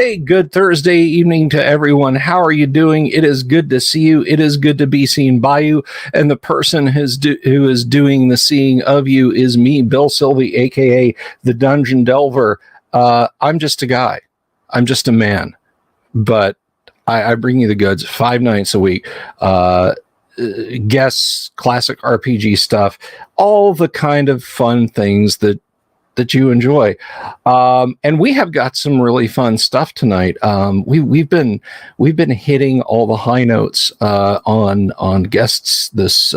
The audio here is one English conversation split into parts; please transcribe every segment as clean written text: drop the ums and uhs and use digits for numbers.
Hey, good Thursday evening to everyone. How are you doing? It is good to see you. It is good to be seen by you. And the person who is doing the seeing of you is me, Bill Sylvie, a.k.a. the Dungeon Delver. I'm just a guy. I'm just a man. But I bring you the goods 5 nights a week. Guests, classic RPG stuff, all the kind of fun things that you enjoy. And we have got some really fun stuff tonight. We've been hitting all the high notes on guests this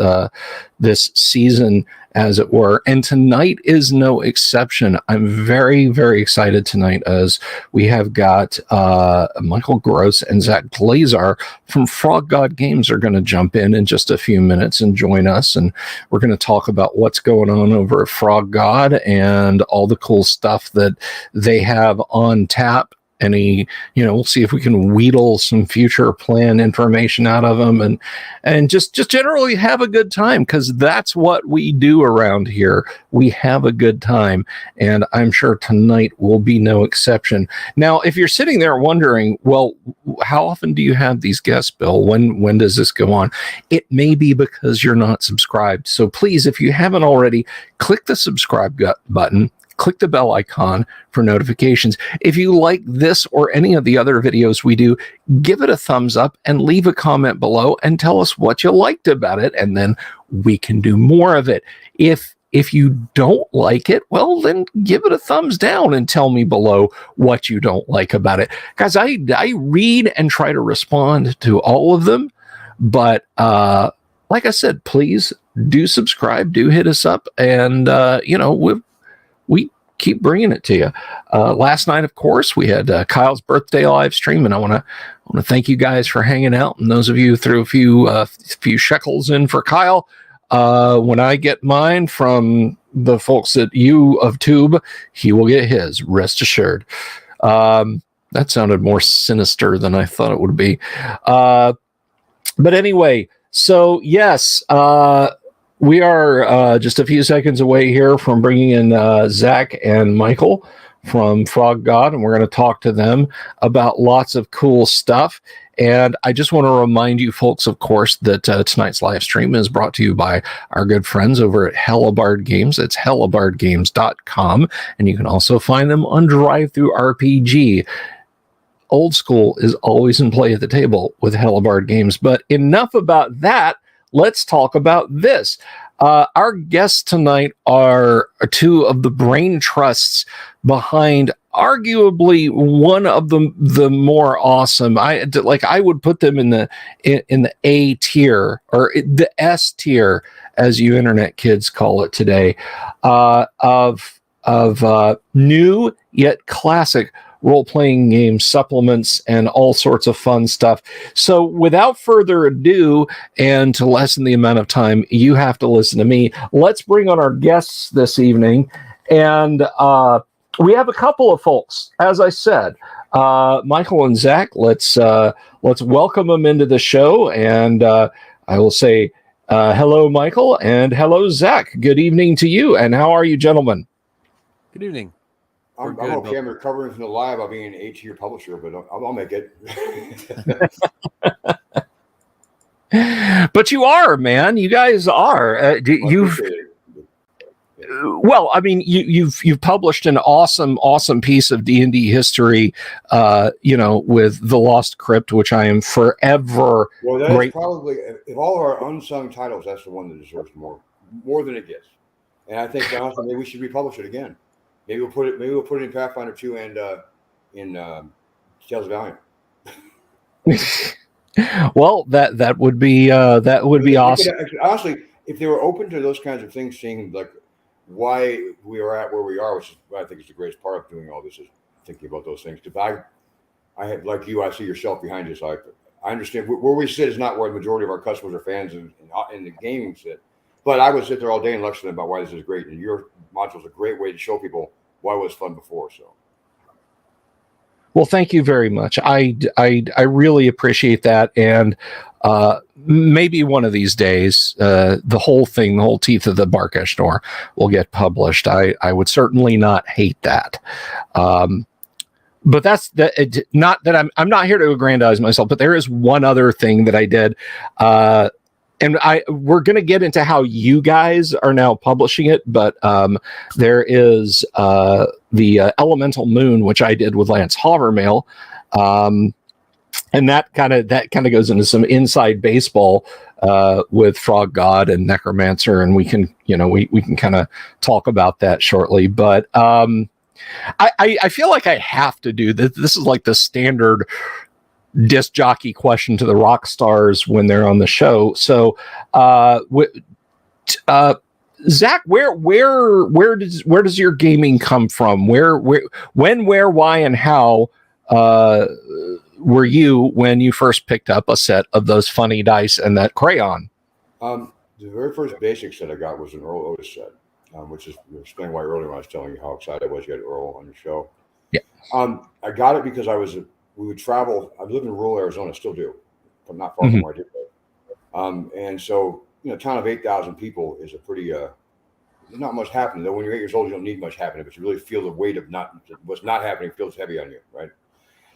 season, as it were. And tonight is no exception. I'm very, very excited tonight as we have got Michael Gross and Zach Glazar from Frog God Games are going to jump in just a few minutes and join us. And we're going to talk about what's going on over at Frog God and all the cool stuff that they have on tap. We'll see if we can wheedle some future plan information out of them and just generally have a good time, because that's what we do around here. We have a good time, and I'm sure tonight will be no exception. Now, if you're sitting there wondering, well, how often do you have these guests, Bill? When does this go on? It may be because you're not subscribed. So please, if you haven't already, click the subscribe button. Click the bell icon for notifications. If you like this or any of the other videos we do, give it a thumbs up and leave a comment below and tell us what you liked about it, and then we can do more of it. If you don't like it, well, then give it a thumbs down and tell me below what you don't like about it. Guys, I read and try to respond to all of them, but like I said, please do subscribe, do hit us up, and we keep bringing it to you. Last night, of course, we had Kyle's birthday live stream, and I want to thank you guys for hanging out. And those of you who threw a few shekels in for Kyle, when I get mine from the folks at U of Tube, he will get his. Rest assured. That sounded more sinister than I thought it would be. But anyway, so yes. We are just a few seconds away here from bringing in Zach and Michael from Frog God, and we're going to talk to them about lots of cool stuff. And I just want to remind you folks, of course, that tonight's live stream is brought to you by our good friends over at Hellebarde Games. It's hellebardgames.com, and you can also find them on DriveThruRPG. Old school is always in play at the table with Hellebarde Games. But enough about that. Let's talk about this. Our guests tonight are two of the brain trusts behind arguably one of the more awesome. I would put them in the A tier, or the S tier, as you internet kids call it today, of new yet classic role-playing games, supplements, and all sorts of fun stuff. So without further ado, and to lessen the amount of time you have to listen to me, let's bring on our guests this evening. And we have a couple of folks, as I said, Michael and Zach. Let's welcome them into the show. And I will say hello, Michael, and hello, Zach. Good evening to you. And how are you, gentlemen? Good evening. I'm okay. I'm recovering from the lie about being an 8-year publisher, but I'll make it. But you are, man. You guys are. Well, I mean, you've published an awesome piece of D&D history, with The Lost Crypt, which I am forever. Well, that's probably, of all of our unsung titles, that's the one that deserves more than it gets. And I think honestly, maybe we should republish it again. Maybe we'll put it in Pathfinder 2 and in Tales of Valiant. Well, that would be awesome. Honestly, if they were open to those kinds of things, seeing like why we are at where we are, which is what I think is the greatest part of doing all this, is thinking about those things. Because I have, like you, I see yourself behind us. I understand where we sit is not where the majority of our customers or fans in the gaming sit. But I would sit there all day and lecture them about why this is great. And your module is a great way to show people why it was fun before. So, well, thank you very much. I really appreciate that. And maybe one of these days, the whole thing, the whole Teeth of the Barkesh Door will get published. I would certainly not hate that. but that's not that I'm not here to aggrandize myself, but there is one other thing that I did. And we're going to get into how you guys are now publishing it, but there is the Elemental Moon, which I did with Lance Havermail, and that kind of goes into some inside baseball with Frog God and Necromancer, and we can kind of talk about that shortly. But I feel like I have to do this. This is like the standard disc jockey question to the rock stars when they're on the show. So, Zach, where does your gaming come from? Where, when, where, why, and how were you when you first picked up a set of those funny dice and that crayon? The very first basic set I got was an Earl Otis set, which is explaining why earlier when I was telling you how excited I was to get Earl on the show. Yeah. I got it because we would travel. I live in rural Arizona, still do, but not far from where I did live. And so, a town of 8,000 people is a pretty, not much happening. Though when you're 8 years old, you don't need much happening, but you really feel the weight of what's not happening feels heavy on you, right?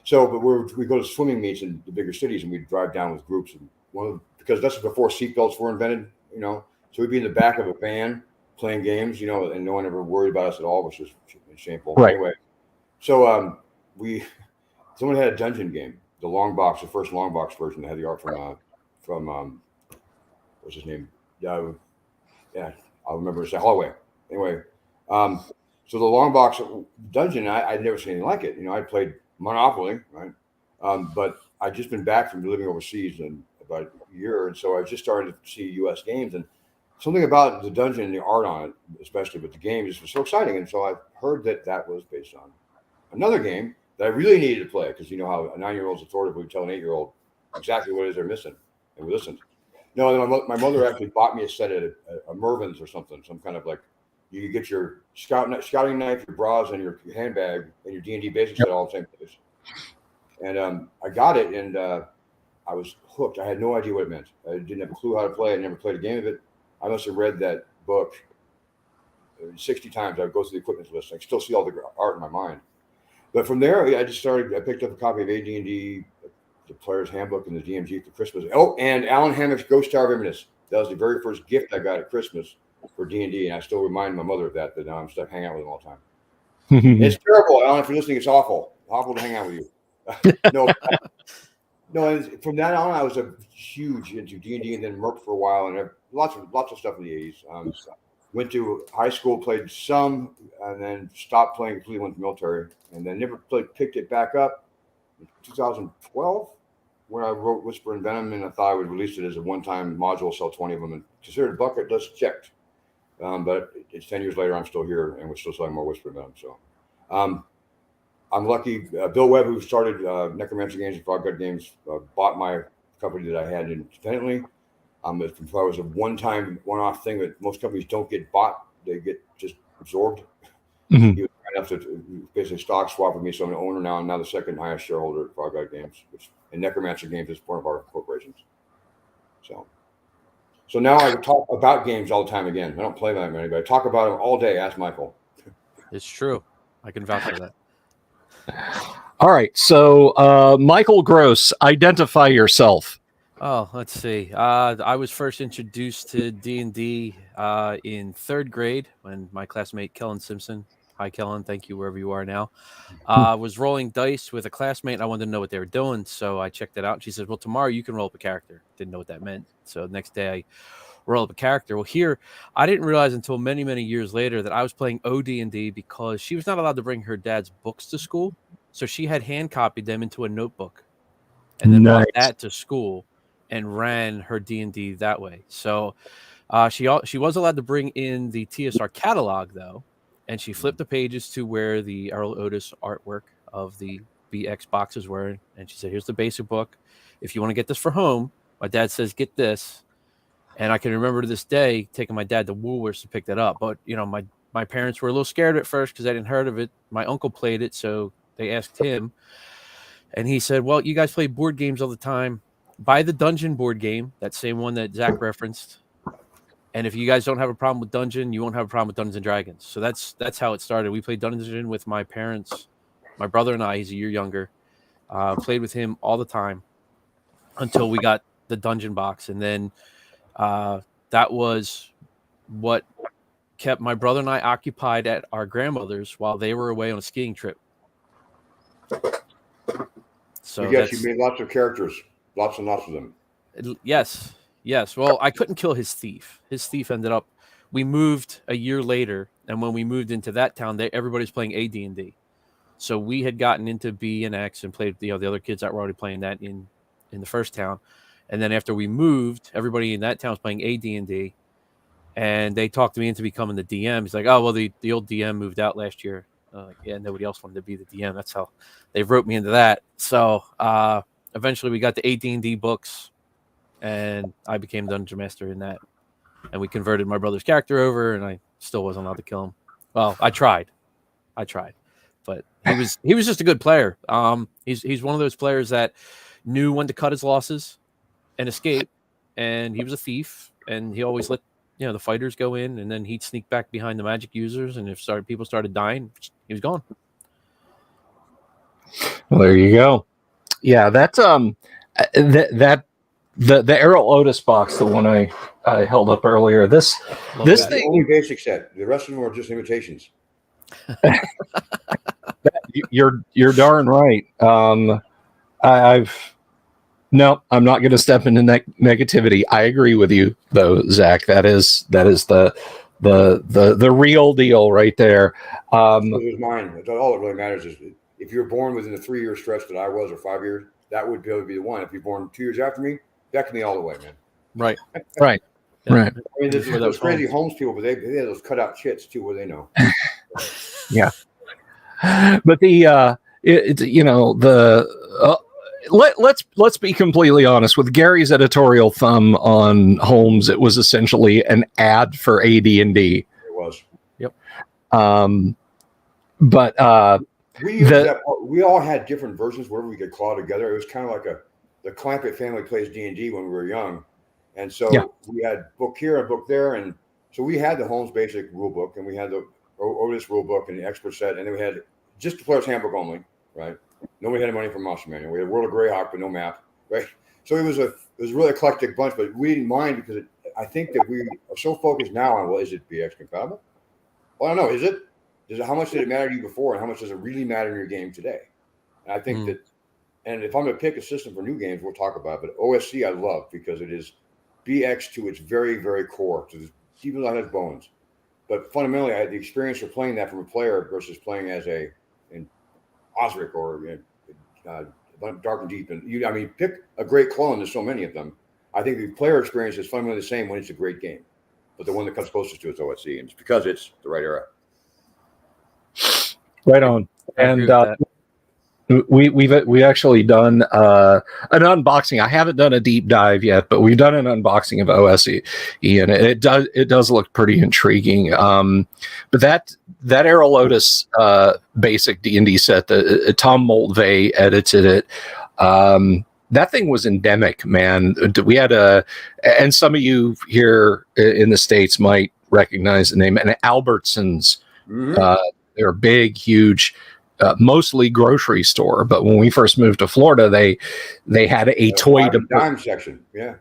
So, but we go to swimming meets in the bigger cities, and we drive down with groups. And because that's before seatbelts were invented, so we'd be in the back of a van playing games, and no one ever worried about us at all, which was shameful. Right. Anyway, so someone had a dungeon game, the long box, the first long box version that had the art from what's his name? Yeah, I'll remember. It's Holloway. Anyway, so the long box dungeon, I'd never seen anything like it. I played Monopoly, right? But I'd just been back from living overseas in about a year, and so I just started to see U.S. games, and something about the dungeon and the art on it, especially, but the game just was so exciting, and so I heard that was based on another game that I really needed to play, because you know how a 9-year-old's authoritatively would tell an 8-year-old exactly what it is they're missing, and we listened. No, my mother actually bought me a set at a Mervin's or something, some kind of like, you could get your scouting knife, your bras, and your handbag, and your D&D basic set all in the same place. And I got it, and I was hooked. I had no idea what it meant. I didn't have a clue how to play. I never played a game of it. I must have read that book 60 times. I would go through the equipment list. I still see all the art in my mind. But from there, I picked up a copy of AD&D, the Player's Handbook, and the DMG for Christmas. Oh, and Alan Hammock's Ghost Tower of Inverness. That was the very first gift I got at Christmas for D&D, and I still remind my mother of that now I'm stuck hanging out with him all the time. It's terrible, Alan. If you're listening, it's awful. Awful to hang out with you. No. And from that on, I was a huge into D&D, and then Merc for a while, and lots of stuff in the 80s. Went to high school, played some, and then stopped playing completely. Went to the military, and then never picked it back up in 2012 when I wrote Whisper and Venom, and I thought I would release it as a one-time module, sell 20 of them, and considered bucket list checked. But it's 10 years later, I'm still here, and we're still selling more Whisper and Venom. So I'm lucky. Bill Webb, who started Necromancer Games and Frog God Games, bought my company that I had independently. It was a one-off thing that most companies don't get bought; they get just absorbed. Mm-hmm. He was kind enough to basically stock swap with me, so I'm an owner now. I'm now the second highest shareholder at Frog God Games, and Necromancer Games is one of our corporations. So now I talk about games all the time. Again, I don't play them anybody. I talk about them all day. Ask Michael. It's true. I can vouch for that. All right. So, Michael Gross, identify yourself. Oh, let's see. I was first introduced to D&D in third grade when my classmate Kellen Simpson, hi Kellen, thank you wherever you are now, was rolling dice with a classmate. I wanted to know what they were doing, so I checked it out. She said, well, tomorrow you can roll up a character. Didn't know what that meant. So the next day I roll up a character. Well, here, I didn't realize until many, many years later that I was playing OD&D because she was not allowed to bring her dad's books to school. So she had hand copied them into a notebook and then brought that to school and ran her D&D that way. So she was allowed to bring in the TSR catalog, though, and she flipped the pages to where the Earl Otis artwork of the BX boxes were, and she said, here's the basic book. If you want to get this for home, my dad says, get this. And I can remember to this day taking my dad to Woolworths to pick that up. But, you know, my parents were a little scared at first because I didn't heard of it. My uncle played it, so they asked him. And he said, well, you guys play board games all the time. Buy the Dungeon board game, that same one that Zach referenced. And if you guys don't have a problem with Dungeon, you won't have a problem with Dungeons and Dragons. So that's how it started. We played Dungeon with my parents my brother and I, he's a year younger, played with him all the time until we got the dungeon box. And then that was what kept my brother and I occupied at our grandmother's while they were away on a skiing trip. So yes, you made lots of characters, lots and lots of them. Yes. Well, I couldn't kill his thief. His thief ended up. We moved a year later, and when we moved into that town, everybody's playing AD&D. So we had gotten into B and X and played. The other kids that were already playing that in the first town, and then after we moved, everybody in that town was playing AD&D, and they talked me into becoming the DM. He's like, "Oh well, the old DM moved out last year." Like, yeah, nobody else wanted to be the DM. That's how they wrote me into that. So eventually, we got the AD&D books, and I became Dungeon Master in that. And we converted my brother's character over, and I still wasn't allowed to kill him. Well, I tried, but he was just a good player. He's one of those players that knew when to cut his losses and escape, and he was a thief, and he always let the fighters go in, and then he'd sneak back behind the magic users, and if people started dying, he was gone. Well, there you go. Yeah, that's the Errol Otis box, the one I held up earlier. This thing, the only basic set. The rest of them are just imitations. You're darn right. I'm not going to step into negativity. I agree with you though, Zach. That is the real deal right there. It was mine. That's all that really matters is if you're born within the 3-year stretch that I was, or 5 years, that would be able to be the one. If you're born 2 years after me, deck me all the way, man. Right. Right. Yeah. Right. I mean, there's those crazy Holmes people, but they have those cutout chits too, where they know. Yeah. But let's be completely honest. With Gary's editorial thumb on Holmes, it was essentially an ad for AD&D. It was. Yep. But we all had different versions wherever we could claw together. It was kind of like the Clampett family plays D&D when we were young. And so we had book here and book there. And so we had the Holmes basic rule book, and we had the Otis rule book and the expert set. And then we had just the player's handbook only, right? Nobody had any money for Monster Manual. We had World of Greyhawk, but no map, right? So it was a really eclectic bunch, but we didn't mind because I think that we are so focused now on, well, is it BX compatible? Well, I don't know. Is it? How much did it matter to you before, and how much does it really matter in your game today? And I think that, and if I'm going to pick a system for new games, we'll talk about it. But OSC I love because it is BX to its very, very core, to even though it has bones. But fundamentally, I had the experience of playing that from a player versus playing as in Osric or Dark and Deep. And pick a great clone. There's so many of them. I think the player experience is fundamentally the same when it's a great game. But the one that comes closest to it is OSC, and it's because it's the right era. Right on. And we've actually done an unboxing. I haven't done a deep dive yet, but we've done an unboxing of OSE, and it does look pretty intriguing. But that Errol Otis basic D&D set, Tom Moltvey edited it. That thing was endemic, man. We had and some of you here in the States might recognize the name, and Albertsons. Mm-hmm. They're a big, huge, mostly grocery store. But when we first moved to Florida, they had a toy dime section. Yeah.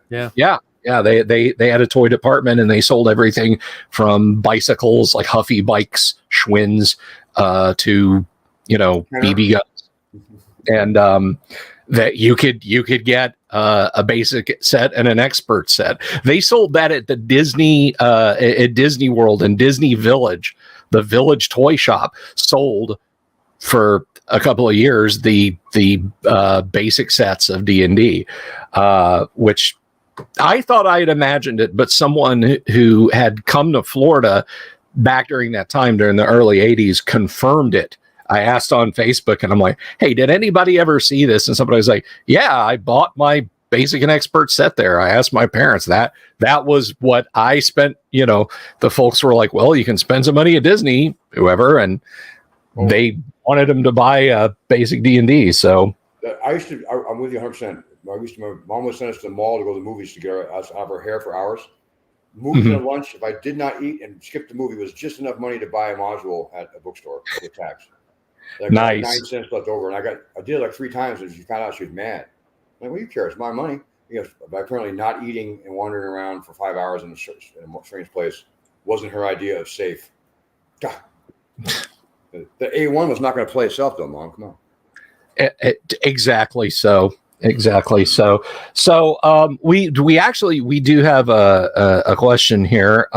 They had a toy department, and they sold everything from bicycles like Huffy bikes, Schwinn's, to BB guns, and that you could get a basic set and an expert set. They sold that at the Disney at Disney World and Disney Village. The Village Toy Shop sold for a couple of years the basic sets of D&D, which I thought I had imagined it, but someone who had come to Florida back during that time, during the early 80s, confirmed it. I asked on Facebook, and I'm like, hey, did anybody ever see this? And somebody was like, yeah, I bought my basic and expert set there. I asked my parents. That was what I spent. The folks were like, well, you can spend some money at Disney, whoever, and they wanted them to buy a basic D&D. So I'm with you 100%. My mom would send us to the mall to go to the movies to get us out of our hair for hours. Movies and lunch, if I did not eat and skip the movie, was just enough money to buy a module at a bookstore with tax. Like Nice. 9 cents left over, and I did it like 3 times, and she found out she was mad. I'm like, well, you care? It's my money. But apparently, not eating and wandering around for 5 hours in a strange place wasn't her idea of safe. God. The A1 was not going to play itself, though, Mom. Come on. Exactly so. Exactly so. So we do have a question here.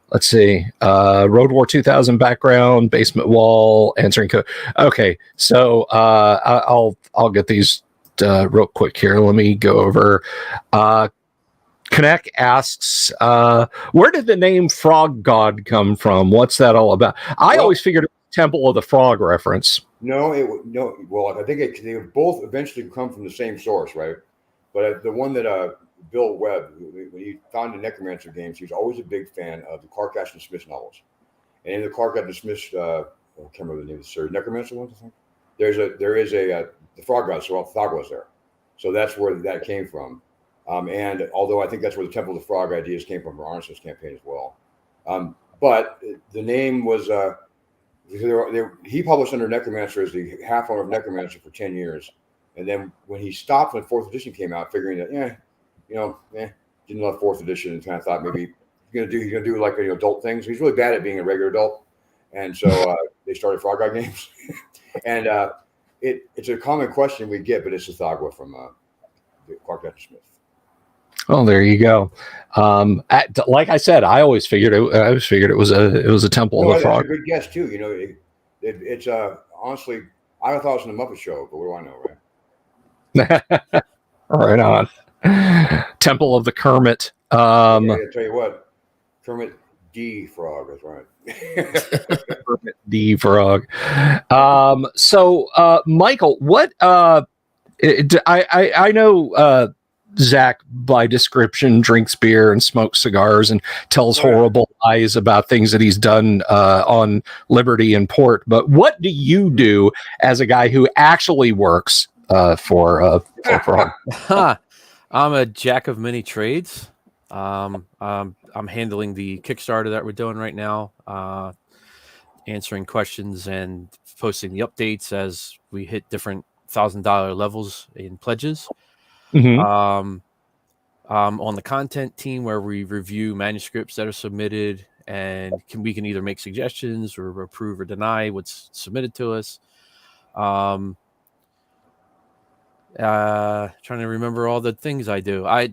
Let's see. Road War 2000 background, basement wall, answering code. Okay, so I'll get these real quick here. Let me go over. Connect asks, where did the name Frog God come from? What's that all about? I always figured it was Temple of the Frog reference. No. Well, I think they both eventually come from the same source, right? But the one that Bill Webb, when he founded Necromancer Games, he was always a big fan of the Clark Ashton Smith novels. And in the Clark Ashton Smith, I can't remember the name of the series, Necromancer ones, I think. There is the Frog God, so Thog was there. So that's where that came from. And although I think that's where the Temple of the Frog ideas came from Arneson's campaign as well. But the name was, he published under Necromancer as the half owner of Necromancer for 10 years. And then when he stopped when 4th edition came out, figuring that, didn't love 4th edition, and kind of thought maybe he's gonna do like adult things. He's really bad at being a regular adult. And so they started Frog God Games. And it's a common question we get, but it's a Thagwa from Clark Ashton Smith. Oh, there you go. Like I said, I always figured it was a Temple of the Frog. That's a good guess too. It's honestly, I thought it was in the Muppet Show, but what do I know, right? Right on. Temple of the Kermit. I tell you what, Kermit D. Frog. That's right. Kermit D. Frog. So, Michael, what? I know. Zach, by description, drinks beer and smokes cigars and tells horrible lies about things that he's done on Liberty and Port. But what do you do as a guy who actually works for Frog? I'm a jack of many trades. I'm handling the Kickstarter that we're doing right now, answering questions and posting the updates as we hit different $1,000 levels in pledges. Mm-hmm. On the content team where we review manuscripts that are submitted, and we can either make suggestions or approve or deny what's submitted to us. Trying to remember all the things I do. I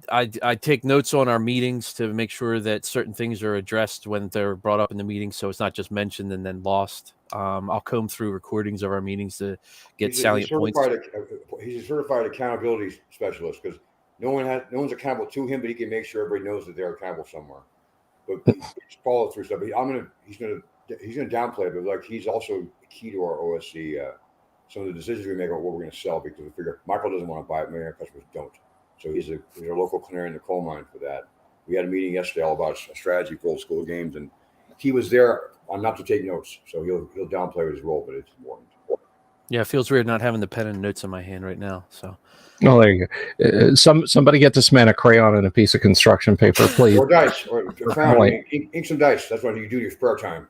take notes on our meetings to make sure that certain things are addressed when they're brought up in the meeting, so it's not just mentioned and then lost. I'll comb through recordings of our meetings to get salient points. He's a certified accountability specialist because no one's accountable to him, but he can make sure everybody knows that they're accountable somewhere. But he's follow through stuff. He's gonna downplay it, but like he's also key to our OSC. Some of the decisions we make about what we're going to sell, because we figure Michael doesn't want to buy it, many of our customers don't. So he's a local canary in the coal mine for that. We had a meeting yesterday all about a strategy for old school games, and he was there not to take notes. So he'll downplay his role, but it's important. Yeah, it feels weird not having the pen and notes in my hand right now. So. Oh, there you go. Somebody get this man a crayon and a piece of construction paper, please. Or dice, or ink some dice. That's what you do in your spare time.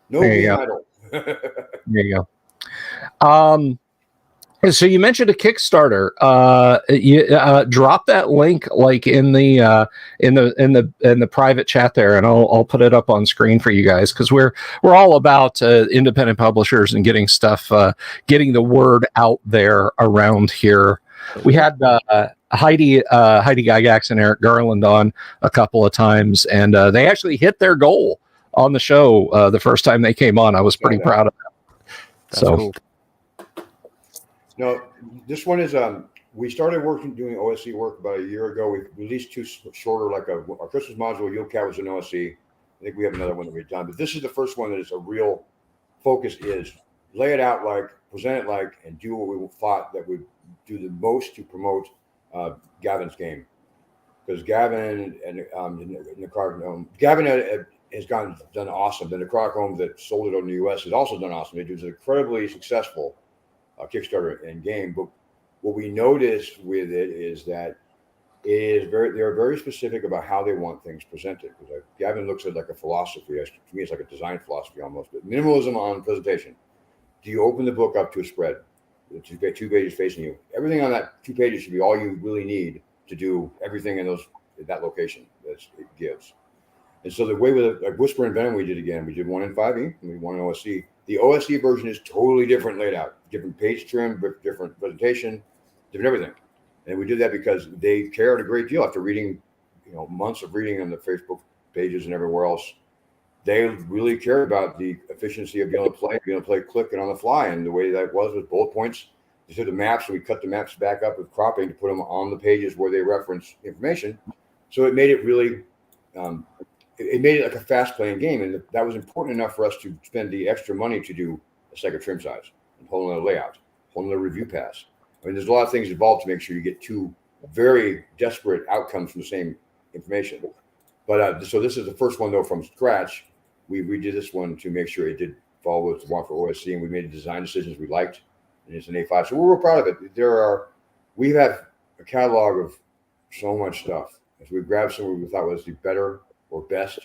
No being idle. There you go. So you mentioned a Kickstarter. You drop that link like in the private chat there, and I'll put it up on screen for you guys, because we're all about independent publishers and getting stuff, getting the word out there around here. We had Heidi Gygax and Eric Garland on a couple of times, and they actually hit their goal on the show the first time they came on. I was pretty proud of that. That's cool. No, this one is we started doing OSC work about a year ago. We released 2 shorter, like our Christmas module, Yule Cat was an OSC. I think we have another one that we've done, but this is the first one that is a real focus is lay it out like, present it like, and do what we thought that would do the most to promote Gavin's game. Because Gavin and Gavin has done awesome. The Necrotic Home that sold it over in the US has also done awesome. It was incredibly successful Kickstarter and game. But what we noticed with it is that they're very specific about how they want things presented. Because Gavin looks at like a philosophy. To me, it's like a design philosophy almost. But minimalism on presentation. Do you open the book up to a spread? Two pages facing you. Everything on that 2 pages should be all you really need to do everything in that location that it gives. And so the way with like Whisper and Venom we did again, we did one in 5e and we one in OSC. The OSC version is totally different laid out, different page trim, different presentation, different everything. And we did that because they cared a great deal after reading, months of reading on the Facebook pages and everywhere else. They really cared about the efficiency of being able to play click and on the fly. And the way that was with bullet points, they took the maps and we cut the maps back up with cropping to put them on the pages where they reference information. So it made it really, it made it like a fast playing game. And that was important enough for us to spend the extra money to do a second trim size, and whole another layout, whole another review pass. I mean, there's a lot of things involved to make sure you get 2 very desperate outcomes from the same information. But so this is the first one, though, from scratch. We redid this one to make sure it did follow with the one for OSC, and we made the design decisions we liked. And it's an A5. So we're real proud of it. We have a catalog of so much stuff. As we grabbed some we thought was the better or best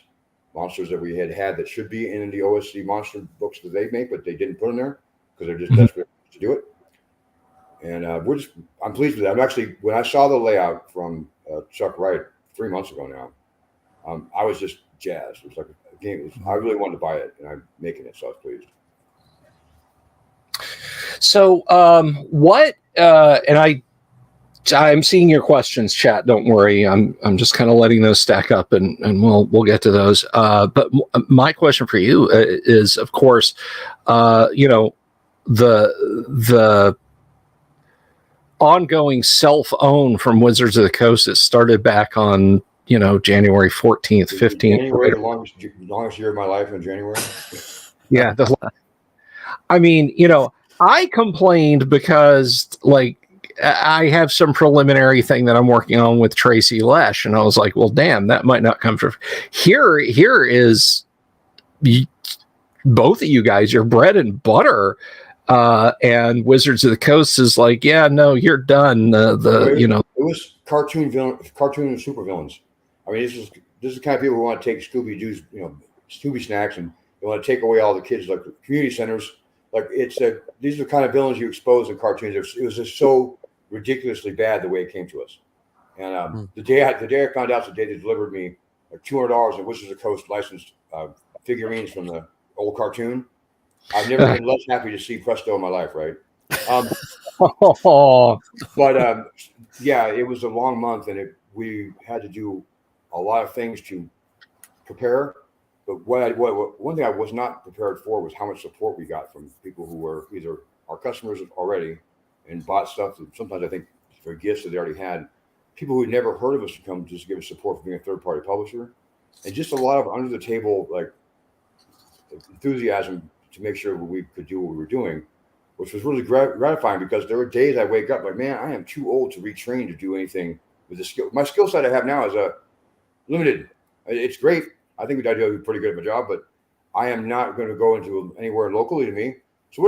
monsters that we had that should be in the OSC monster books that they make, but they didn't put them there because they're just desperate to do it. And I'm pleased with that. I'm actually, when I saw the layout from Chuck Wright 3 months ago now, I was just jazzed. It was like a game. I really wanted to buy it, and I'm making it, so I was pleased. So, what? And I'm seeing your questions, chat. Don't worry. I'm just kind of letting those stack up, and we'll get to those. But my question for you is, of course, the ongoing self-own from Wizards of the Coast that started back on January 14th, 15th. January, the longest year of my life in January. Yeah. I complained because I have some preliminary thing that I'm working on with Tracy Lesh, and I was like, well, damn, that might not come from here. Here is both of you guys, your bread and butter. And Wizards of the Coast is like, yeah, no, you're done. It was cartoon and super villains. I mean, this is the kind of people who want to take Scooby-Doo's, Scooby snacks, and they want to take away all the kids, like the community centers. Like these are the kind of villains you expose in cartoons. It was just so ridiculously bad the way it came to us. And the day I found out, the day they delivered me like $200 in Wizards of the Coast licensed figurines from the old cartoon. I've never been less happy to see Presto in my life, right? Yeah, it was a long month, and we had to do a lot of things to prepare. But one thing I was not prepared for was how much support we got from people who were either our customers already and bought stuff that sometimes I think for gifts that they already had. People who had never heard of us to come just give us support for being a third-party publisher, and just a lot of under the table enthusiasm to make sure we could do what we were doing, which was really gratifying because there were days I wake up like, man, I am too old to retrain to do anything with the skill. My skill set I have now is limited. It's great. I think I do pretty good of a job, but I am not going to go into anywhere locally to me. So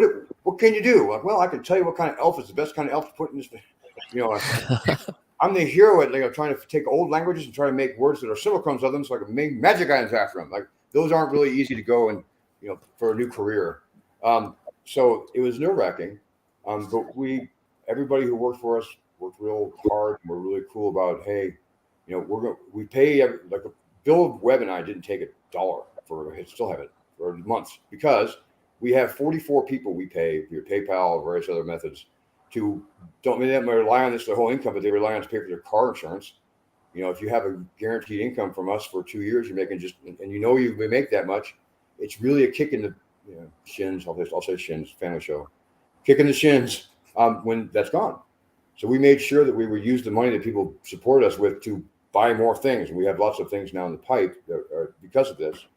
what can you do? Like, well, I can tell you what kind of elf is the best kind of elf to put in this. I'm the hero at trying to take old languages and try to make words that are simulacrums of them, so I can make magic items after them. Like those aren't really easy to go and for a new career. So it was nerve-wracking. But everybody who worked for us worked real hard. And we're really cool about, hey, we pay like Bill Webb and I didn't take $1 for it, still have it for months because we have 44 people we pay via PayPal or various other methods to don't rely on this their whole income, but they rely on us to pay for their car insurance. If you have a guaranteed income from us for 2 years, you're making and you make that much. It's really a kick in the shins. I'll say shins, family show. Kick in the shins when that's gone. So we made sure that we would use the money that people support us with to buy more things. And we have lots of things now in the pipe that are because of this.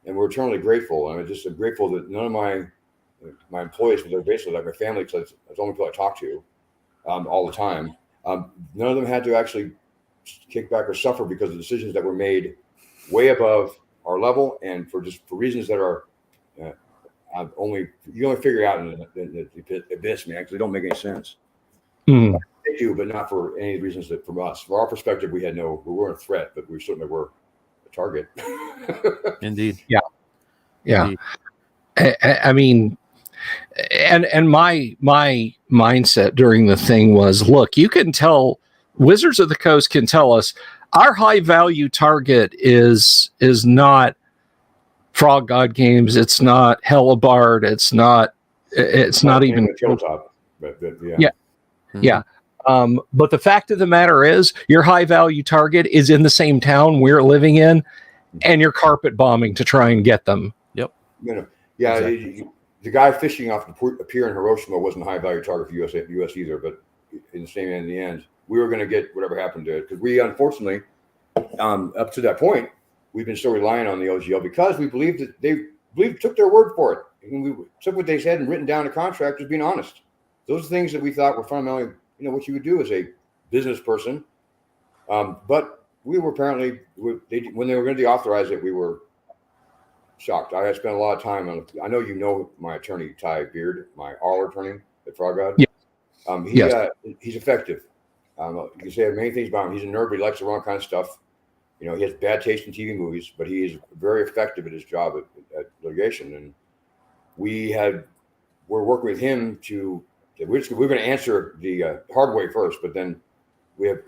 And we're eternally grateful. And I'm just grateful that none of my employees, they're basically like my family, because it's the only people I talk to all the time. None of them had to actually kick back or suffer because of decisions that were made way above our level, and for reasons that are you only figure out in the abyss, man, because they don't make any sense. they do, but not for any reasons that from us. From our perspective, we weren't a threat, but we certainly were a target. Indeed. Yeah. Indeed. I mean, and my mindset during the thing was, look, you can tell Wizards of the Coast can tell us our high value target is not Frog God Games, it's not Hellabard, it's not even Hilltop. But yeah. Yeah. Mm-hmm. Yeah. But the fact of the matter is, your high value target is in the same town we're living in, and you're carpet bombing to try and get them. Yep. Yeah. Exactly. The guy fishing off the pier in Hiroshima wasn't a high value target for U.S. either, but in the end, we were going to get whatever happened to it, because we unfortunately, up to that point, we've been so reliant on the OGL because we believed that they took their word for it, and we took what they said and written down a contract as being honest. Those are things that we thought were fundamentally, what you would do as a business person. But we were apparently, when they were going to deauthorize it, we were shocked. I had spent a lot of time on. I know you know my attorney Ty Beard, my all attorney at Frog God. Yeah. He's effective. You can say many things about him. He's a nerd, but he likes the wrong kind of stuff. He has bad taste in TV movies, but he is very effective at his job at litigation. And we're working with him we're going to answer the hard way first, but then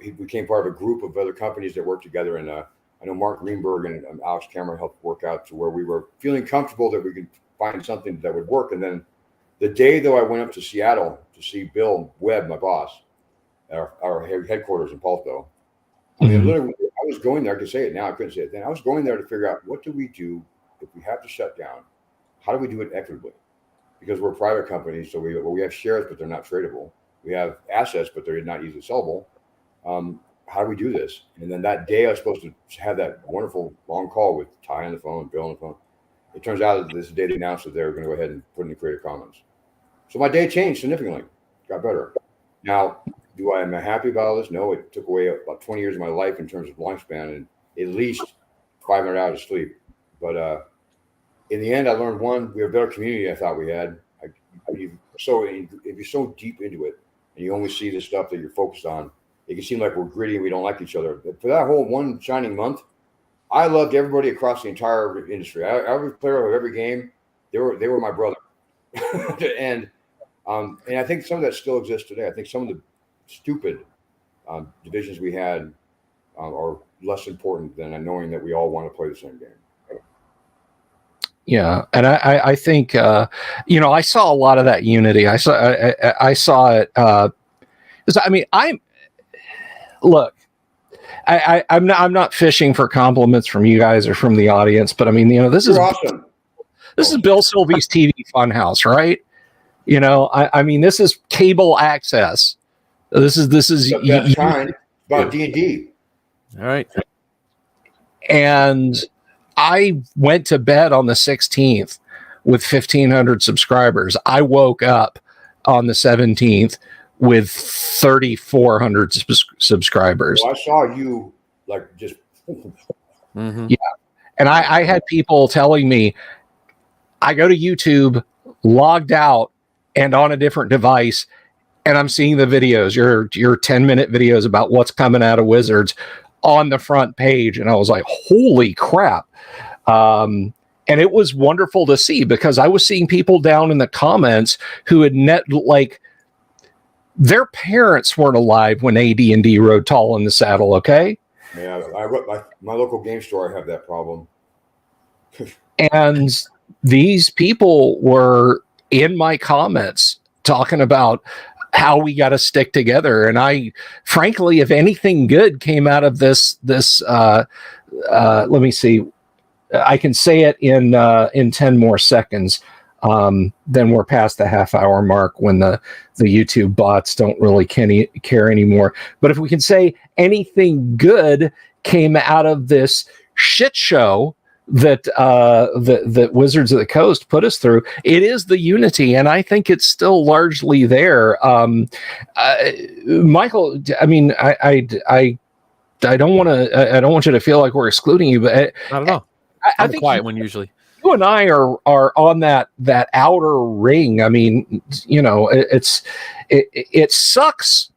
he became part of a group of other companies that work together. And I know Mark Greenberg and Alex Cameron helped work out to where we were feeling comfortable that we could find something that would work. And then the day, though, I went up to Seattle to see Bill Webb, my boss, our headquarters in Paulsville. I mean, literally, I was going there. I can say it now. I couldn't say it then. I was going there to figure out, what do we do if we have to shut down? How do we do it equitably? Because we're a private company, so we have shares, but they're not tradable. We have assets, but they're not easily sellable. How do we do this? And then that day, I was supposed to have that wonderful long call with Ty on the phone, Bill on the phone. It turns out that this day they announced that they were going to go ahead and put in the Creative Commons. So my day changed significantly, got better. Now, am I happy about all this? No, it took away about 20 years of my life in terms of lifespan and at least 500 hours of sleep. But in the end, I learned, one, we have a better community than I thought we had. If you're so deep into it and you only see the stuff that you're focused on, it can seem like we're gritty and we don't like each other. But for that whole one shining month, I loved everybody across the entire industry. Every player of every game, they were my brother. And I think some of that still exists today. I think some of the stupid divisions we had are less important than knowing that we all want to play the same game. Yeah, and I think I saw a lot of that unity. I saw it. I'm not fishing for compliments from you guys or from the audience, but I mean, this is awesome. This is Bill Sylvie's TV Funhouse, right? I mean, this is cable access. This is about D&D. All right. And I went to bed on the 16th with 1,500 subscribers. I woke up on the 17th with 3,400 subscribers. Well, I saw you just. Mm-hmm. Yeah. And I had people telling me, I go to YouTube, logged out, and on a different device, and I'm seeing the videos, your 10-minute videos about what's coming out of Wizards on the front page. And I was like, holy crap. And it was wonderful to see, because I was seeing people down in the comments who had their parents weren't alive when AD&D rode tall in the saddle. Okay. Yeah. My local game store, I have that problem. And these people were in my comments talking about how we got to stick together. And I, frankly, if anything good came out of this, let me see, I can say it in 10 more seconds. Then we're past the half-hour mark when the YouTube bots don't really care anymore. But if we can say anything good came out of this shit show that Wizards of the Coast put us through, it is the unity, and I think it's still largely there. Michael, I mean, I don't want you to feel like we're excluding you, but I don't know. I'm the quiet one usually. You and I are on that outer ring. I mean, it sucks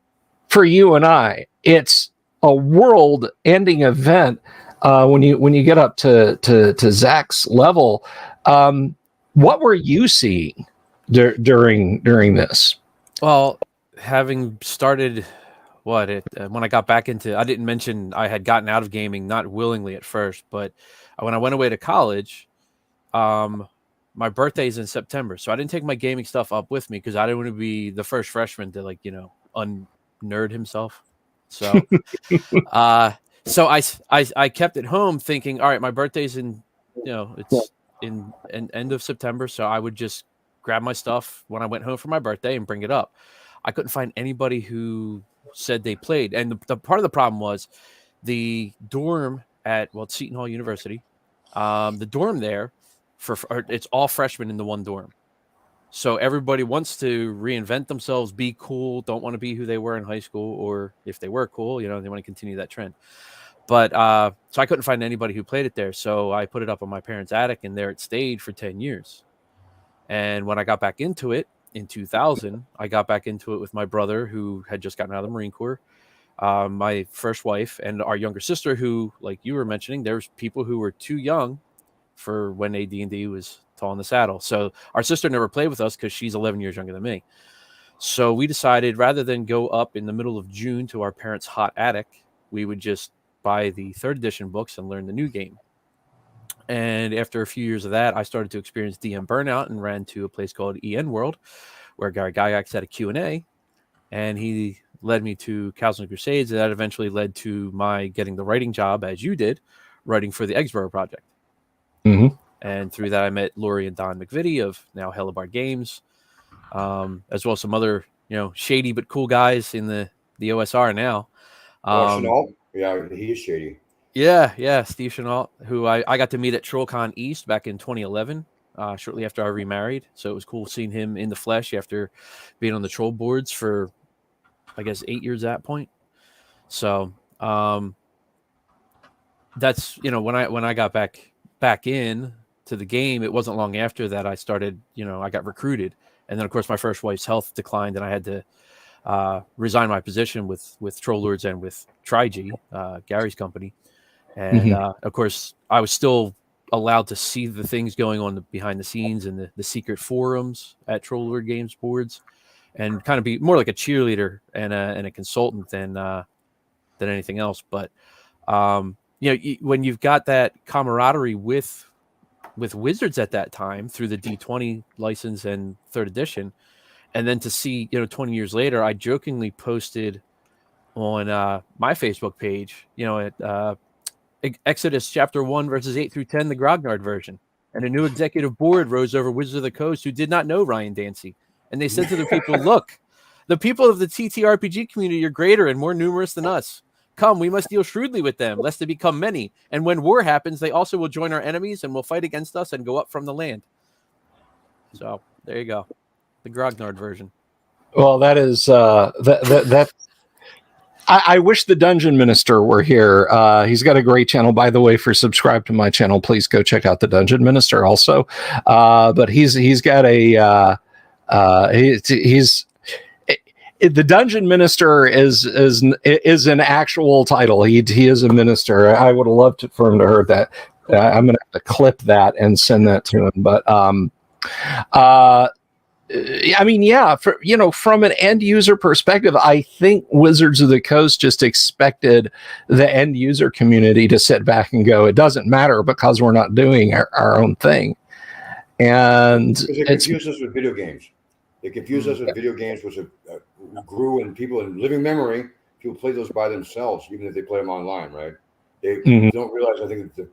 for you and I. It's a world-ending event when you get up to Zach's level. What were you seeing during this? Well, having started when I got back into, I didn't mention I had gotten out of gaming, not willingly at first, but when I went away to college, my birthday's in September, so I didn't take my gaming stuff up with me because I didn't want to be the first freshman to un-nerd himself. So, so I kept it home thinking, all right, my birthday's it's in end of September, so I would just grab my stuff when I went home for my birthday and bring it up. I couldn't find anybody who said they played, and the part of the problem was the dorm at Seton Hall University. The dorm there it's all freshmen in the one dorm. So everybody wants to reinvent themselves, be cool, don't want to be who they were in high school, or if they were cool, they want to continue that trend. But so I couldn't find anybody who played it there. So I put it up on my parents' attic, and there it stayed for 10 years. And when I got back into it in 2000, I got back into it with my brother, who had just gotten out of the Marine Corps, my first wife, and our younger sister, who, like you were mentioning, there's people who were too young for when AD&D was tall in the saddle. So our sister never played with us because she's 11 years younger than me. So we decided, rather than go up in the middle of June to our parents' hot attic, we would just buy the 3rd edition books and learn the new game. And after a few years of that, I started to experience DM burnout and ran to a place called EN World, where Gary Gygax had a Q&A, and he led me to Cows and Crusades, and that eventually led to my getting the writing job, as you did, writing for the Eggsboro Project. Mm-hmm. And through that, I met Lori and Don McVitie of now Hellebarde Games, as well as some other, shady but cool guys in the OSR now. Chenault? Yeah, he is shady. Yeah, Steve Chenault, who I got to meet at TrollCon East back in 2011, shortly after I remarried. So it was cool seeing him in the flesh after being on the troll boards for, I guess, 8 years at that point. So that's, when I got back in to the game, it wasn't long after that I started, I got recruited. And then, of course, my first wife's health declined, and I had to resign my position with Troll Lords and with Tri-G, Gary's company. And, of course, I was still allowed to see the things going on behind the scenes and the secret forums at Troll Lord Games boards, and kind of be more like a cheerleader and a consultant than anything else. But, when you've got that camaraderie with Wizards at that time through the D20 license and 3rd edition, and then to see, 20 years later, I jokingly posted on my Facebook page, at Exodus chapter 1, verses 8 through 10, the Grognard version. And a new executive board rose over Wizards of the Coast who did not know Ryan Dancy. And they said to the people, look, the people of the TTRPG community are greater and more numerous than us. Come, we must deal shrewdly with them, lest they become many. And when war happens, they also will join our enemies and will fight against us and go up from the land. So there you go. The Grognard version. Well, that is that. I wish the Dungeon Minister were here. He's got a great channel, by the way. For subscribe to my channel, please go check out the Dungeon Minister also. But he's got a he's the Dungeon Minister is an actual title. He is a minister. I would have loved for him to heard that. I'm going to have to clip that and send that to him. But I mean, yeah, from an end user perspective, I think Wizards of the Coast just expected the end user community to sit back and go, it doesn't matter because we're not doing our own thing. And because it confused us with video games. It confused us with video games, which grew in people in living memory. People play those by themselves, even if they play them online, right? They don't realize, I think, that the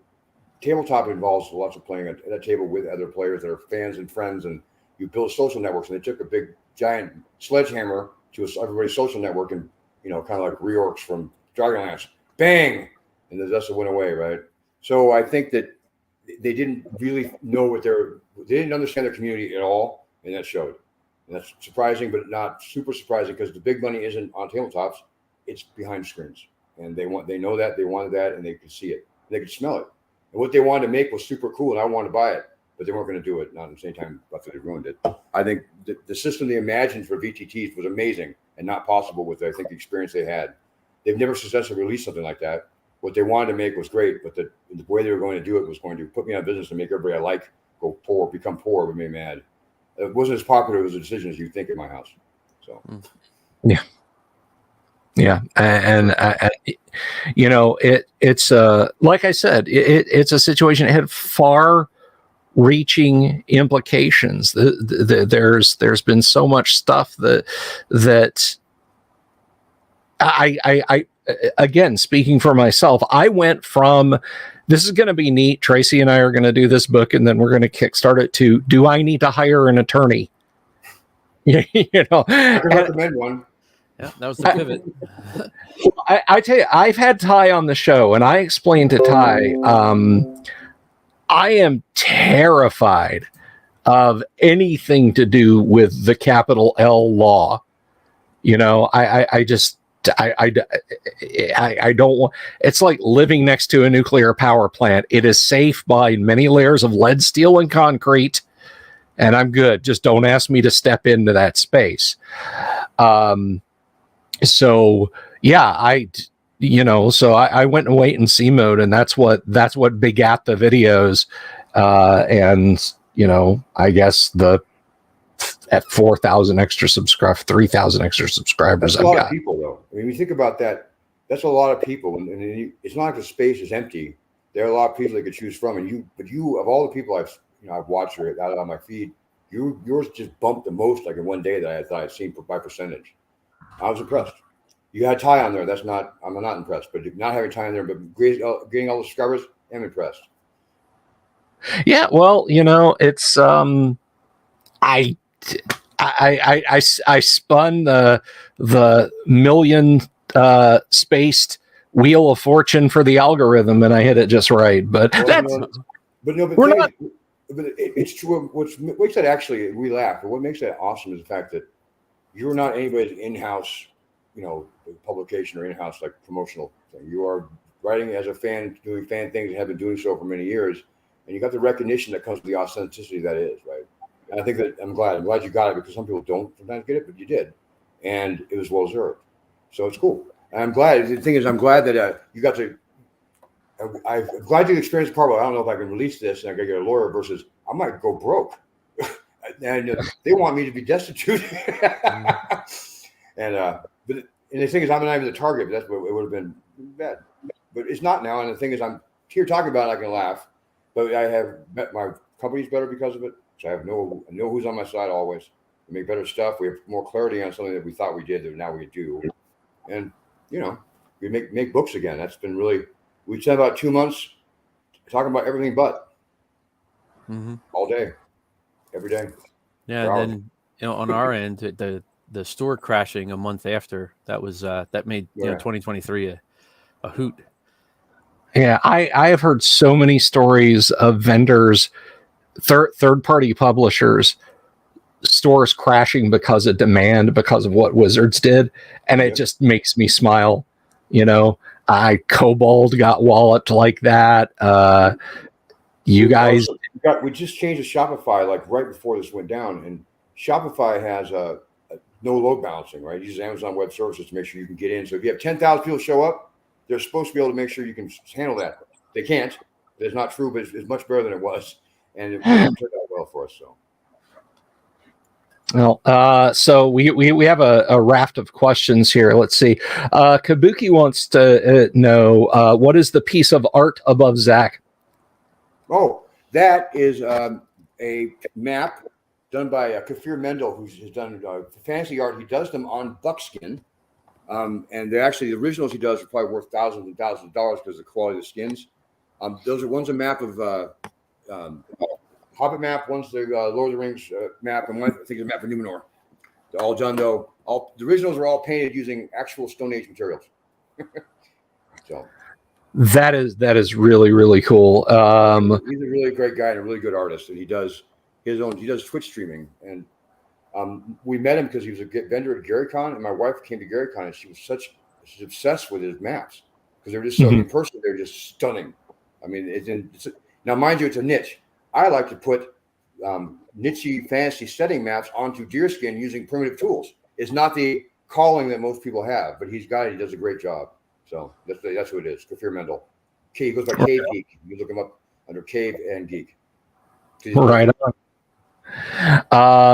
tabletop involves lots of playing at a table with other players that are fans and friends, and you build social networks. And they took a big, giant sledgehammer to everybody's social network and, kind of like reorgs from Dragonlance. Bang! And the dust went away, right? So I think that they didn't really know they didn't understand their community at all, and that showed. And that's surprising, but not super surprising, because the big money isn't on tabletops; it's behind screens, and they know that, they wanted that, and they could see it, they could smell it, and what they wanted to make was super cool, and I wanted to buy it. but they weren't going to do it. Not at the same time after they ruined it. I think the system they imagined for VTTs was amazing and not possible with, I think, the experience they had. They've never successfully released something like that. What they wanted to make was great, but the way they were going to do it was going to put me out of business and make everybody I like go poor, become poor, and make me mad. It wasn't as popular as a decision as you think in my house. So, yeah, and you know, it's like I said, it's a situation that had far-reaching implications. There's been so much stuff that I again, speaking for myself, I went from this is going to be neat. Tracy and I are going to do this book, and then we're going to kickstart it to do I need to hire an attorney? You know, I can recommend one. Yeah, that was the pivot. I tell you, I've had Ty on the show, and I explained to Ty, I am terrified of anything to do with the capital L law. You know, I just I don't want. It's like living next to a nuclear power plant. It is safe by many layers of lead, steel, and concrete, and I'm good. Just don't ask me to step into that space. So yeah, I went in wait and see mode, and that's what begat the videos. And you know, I guess at 4,000 extra 3,000 extra subscribers. That's a lot of people, though. I mean, when you think about that, that's a lot of people, and it's not like the space is empty. There are a lot of people they could choose from, and you of all the people I've watched or out on my feed, yours just bumped the most, like in one day that I thought I'd seen by percentage. I was impressed. You had Ty on there. I'm not impressed, but not having Ty on there, but getting all the subscribers, I'm impressed. Yeah, well, you know, it's I spun the million spaced wheel of fortune for the algorithm, and I hit it just right. But it's true. What makes that actually, we laugh, but what makes that awesome is the fact that you're not anybody's in-house, you know, publication or in-house like promotional thing. You are writing as a fan, doing fan things, and have been doing so for many years, and you got the recognition that comes with the authenticity that is, right? And I think that I'm glad you got it, because some people don't sometimes get it, but you did, and it was well deserved. So it's cool. And I'm glad. The thing is, I'm glad that you got to. I'm glad you experienced part of it. I don't know if I can release this and I gotta get a lawyer versus I might go broke, and they want me to be destitute. But the thing is, I'm not even the target. But that's what it would have been bad. But it's not now. And the thing is, I'm here talking about it. I can laugh, but I have my company's better because of it. So I know who's on my side always. We make better stuff. We have more clarity on something that we thought we did that now we do. And you know, we make books again. That's been really. We spent about 2 months talking about everything but all day, every day. Yeah, and then on our end, the store crashing a month after that was that made 2023 a hoot. Yeah, I have heard so many stories of vendors, third party publishers, stores crashing because of demand, because of what Wizards did, and it just makes me smile. You know, Kobold got walloped like that. You guys, we just changed the Shopify like right before this went down, and Shopify has no load balancing, right? It uses Amazon Web Services to make sure you can get in. So if you have 10,000 people show up, they're supposed to be able to make sure you can handle that. They can't. It's not true, but it's much better than it was, and it turned out well for us. So. Well, so we have a raft of questions here. Let's see. Kabuki wants to know what is the piece of art above Zach? Oh, that is a map done by Kafir Mendel, who has done fantasy art. He does them on buckskin, and they're actually the originals he does are probably worth thousands and thousands of dollars because of the quality of the skins. One's a map of Hobbit map, one's the Lord of the Rings map, and one I think is a map for Numenor. They're all done though. The originals are all painted using actual Stone Age materials. So that is really, really cool. He's a really great guy and a really good artist, and he does Twitch streaming. And we met him because he was a vendor at GaryCon, and my wife came to GaryCon, and she's obsessed with his maps because they're just so in person, they're just stunning. I mean, now mind you, it's a niche. I like to put niche fantasy setting maps onto deerskin using primitive tools. It's not the calling that most people have, but he does a great job. So that's who it is. Kafir Mendel. He goes by Cave Geek. You look him up under Cave and Geek. Right on.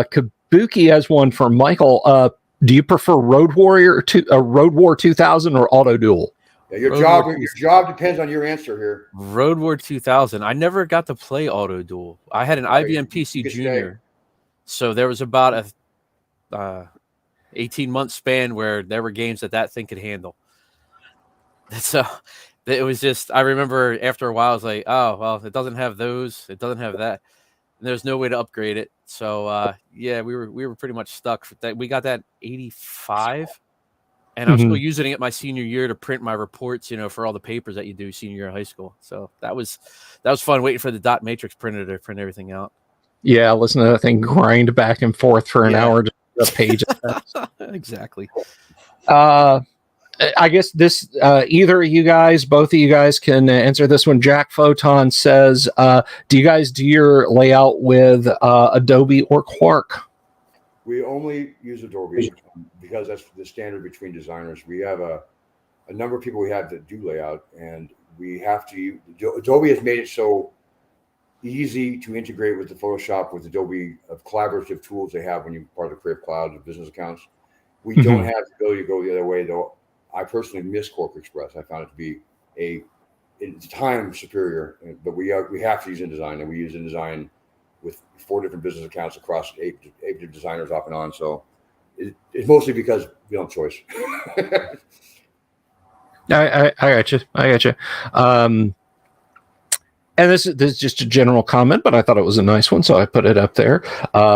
Kabuki has one for Michael. Do you prefer Road War 2000 or Auto Duel? Yeah, your job depends on your answer here. Road War 2000. I never got to play Auto Duel. I had an IBM PC Junior, so there was about a 18-month span where there were games that thing could handle. So it was just, I remember after a while, I was like, oh, well, it doesn't have those. It doesn't have that. And there's no way to upgrade it. So, yeah, we were pretty much stuck. We got that 85. And I'm still using it my senior year to print my reports, for all the papers that you do senior year of high school. So that was fun waiting for the dot matrix printer to print everything out. Yeah, listen to that thing grind back and forth for an hour to a page. Exactly. I guess this either of you guys, both of you guys can answer this one. Jack Photon says, do you guys do your layout with Adobe or Quark? We only use Adobe because that's the standard between designers. We have a number of people we have that do layout, and we have to. Adobe has made it so easy to integrate with the Photoshop, with Adobe of collaborative tools they have when you're part of the Creative Cloud of business accounts. We don't have the ability to go the other way, though. I personally miss Quark Express. I found it to be it's time superior, but we have to use InDesign, and we use InDesign with 4 different business accounts across 8 designers off and on. So it's mostly because we don't have choice. I got you. And this is just a general comment, but I thought it was a nice one, so I put it up there.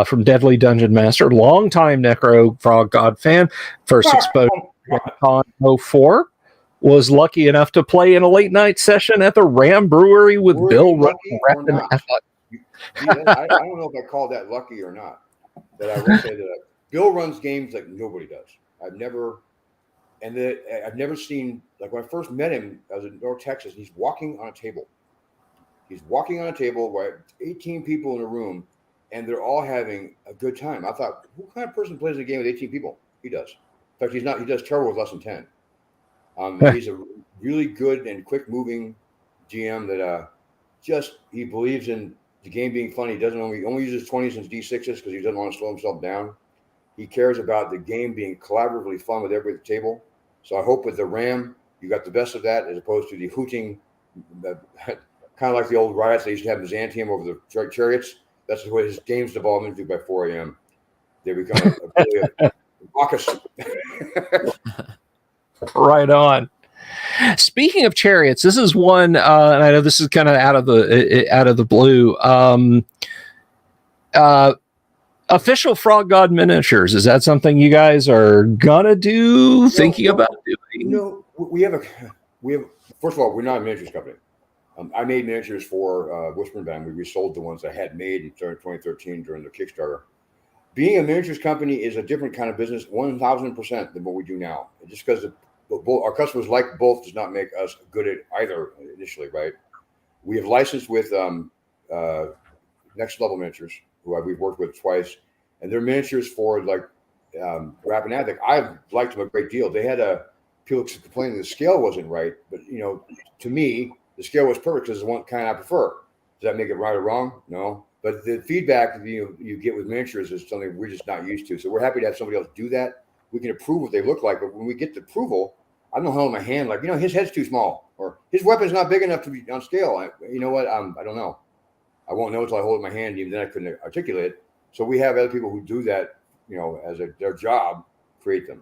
From Deadly Dungeon Master, longtime Necro Frog God fan, first exposure on 04. Was lucky enough to play in a late night session at the Ram Brewery with Bill Rudd. I don't know if I call that lucky or not, but I will say that Bill runs games like nobody does. I've never seen, like when I first met him, I was in North Texas, and he's walking on a table. He's walking on a table where 18 people in a room, and they're all having a good time. I thought, what kind of person plays a game with 18 people? He does. In fact, he does terrible with less than 10. He's a really good and quick moving GM that he believes in the game being fun. He only uses 20s and D6s because he doesn't want to slow himself down. He cares about the game being collaboratively fun with everybody at the table. So I hope with the Ram, you got the best of that as opposed to the hooting, kind of like the old riots they used to have Byzantium over the chariots. That's the way his games devolve into by 4 a.m. They become a raucous. Right on. Speaking of chariots, this is one, and I know this is kind of out of the blue. Official Frog God miniatures. Is that something you guys are gonna do? Thinking about doing? We have. First of all, we're not a miniatures company. I made miniatures for Whisper Band. We resold the ones I had made in 2013 during the Kickstarter. Being a miniatures company is a different kind of business, 1,000% than what we do now. Just because our customers like both does not make us good at either initially, right? We have licensed with Next Level Miniatures, who we've worked with twice, and they're miniatures for like Rapid Attic. I've liked them a great deal. They had people complaining the scale wasn't right, but to me, the scale was perfect because it's the one kind I prefer. Does that make it right or wrong? No. But the feedback you get with miniatures is something we're just not used to. So we're happy to have somebody else do that. We can approve what they look like, but when we get the approval, I don't hold my hand like, his head's too small or his weapon's not big enough to be on scale. You know what? I don't know. I won't know until I hold it in my hand. Even then I couldn't articulate it. So we have other people who do that, as their job, create them.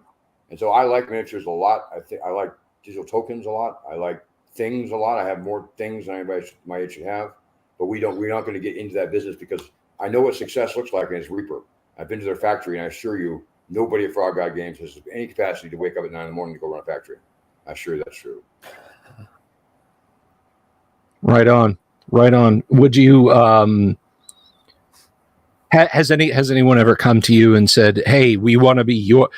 And so I like miniatures a lot. I like digital tokens a lot. I like things a lot. I have more things than anybody my age should have. But we're not going to get into that business because I know what success looks like in its Reaper. I've been to their factory, and I assure you, nobody at Frog God Games has any capacity to wake up at 9 a.m. to go run a factory. I assure you that's true. Right on. Would you has anyone ever come to you and said, "Hey, we want to be your,"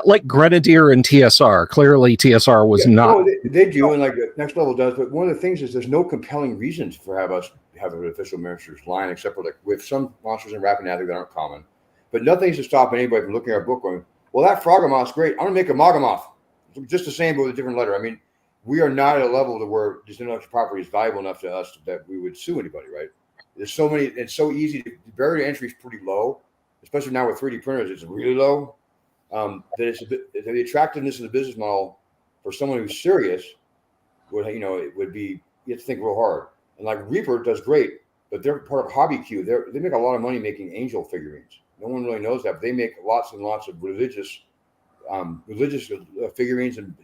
like Grenadier and TSR? Clearly, TSR was not. No, they do, and like Next Level does. But one of the things is there's no compelling reasons for have us have an official miniatures line, except for like with some monsters in Rapid Natic that aren't common. But nothing's to stop anybody from looking at our book going, well, that Frogamoth's great. I'm going to make a Mogamoth. Just the same, but with a different letter. I mean, we are not at a level to where this intellectual property is valuable enough to us that we would sue anybody, right? There's so many, it's so easy. The barrier to entry is pretty low, especially now with 3D printers, it's really low. That it's the attractiveness of the business model for someone who's serious would, it would be, you have to think real hard. And like Reaper does great, but they're part of Hobby Q. They make a lot of money making angel figurines. No one really knows that, but they make lots and lots of religious figurines and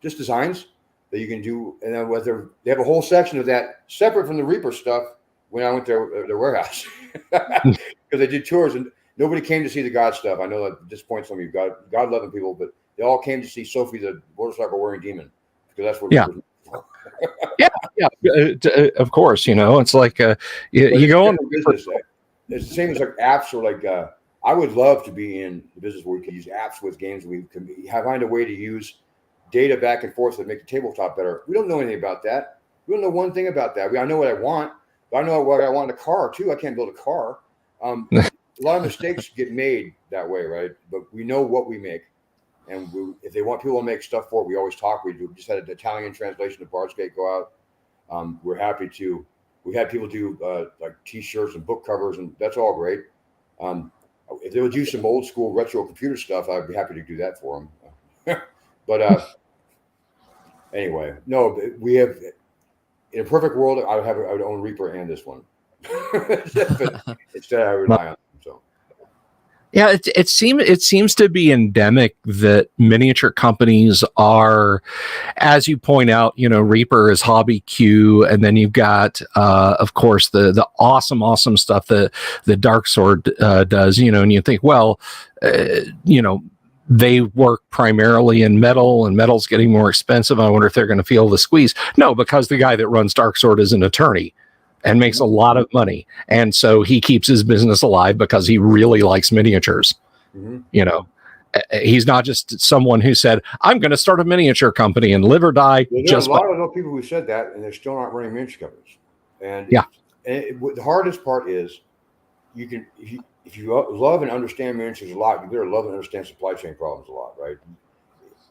just designs that you can do. And then they have a whole section of that separate from the Reaper stuff when I went to their warehouse because they did tours and nobody came to see the God stuff. I know that disappoints some of you God loving people, but they all came to see Sophie the motorcycle wearing demon because that's what Reaper's of course, it's like you go on business. It's the same as like apps or like I would love to be in the business where we could use apps with games. We can find a way to use data back and forth to make the tabletop better. We don't know anything about that. We don't know one thing about that. I know what I want, but I know what I want in a car too. I can't build a car. A lot of mistakes get made that way, right? But we know what we make. And if they want people to make stuff for it, we always talk. We just had an Italian translation of Bard's Gate go out. We're happy to. We had people do like T-shirts and book covers, and that's all great. If they would do some old school retro computer stuff, I'd be happy to do that for them. But anyway, no, we have. In a perfect world, I would own Reaper and this one. But instead, I rely on them. So. Yeah, it seems to be endemic that miniature companies are, as you point out, Reaper is Hobby Q, and then you've got, of course, the awesome stuff that the Dark Sword does, and you think, well, they work primarily in metal, and metal's getting more expensive. I wonder if they're going to feel the squeeze. No, because the guy that runs Dark Sword is an attorney and makes a lot of money. And so he keeps his business alive because he really likes miniatures. Mm-hmm. He's not just someone who said, I'm going to start a miniature company and live or die. There's a lot of those people who said that, and they're still not running miniature companies. And the hardest part is if you love and understand miniatures a lot, you better love and understand supply chain problems a lot, right?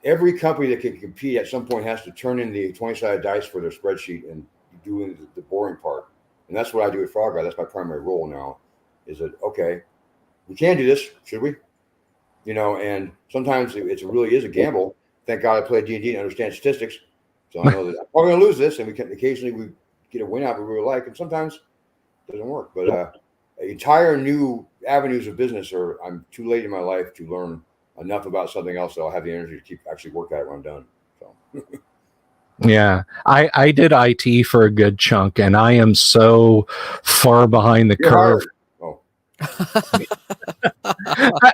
Every company that can compete at some point has to turn in the 20-sided dice for their spreadsheet and doing the boring part. And that's what I do at Frog Guy. That's my primary role now. Is that okay? We can do this, should we? And sometimes it really is a gamble. Thank God I play D&D and understand statistics, so I know that I'm probably gonna lose this. And we can occasionally get a win out we really like, and sometimes it doesn't work. But entire new avenues of business I'm too late in my life to learn enough about something else that I'll have the energy to keep actually work at it when I'm done. So. Yeah, I did IT for a good chunk, and I am so far behind the curve. Oh.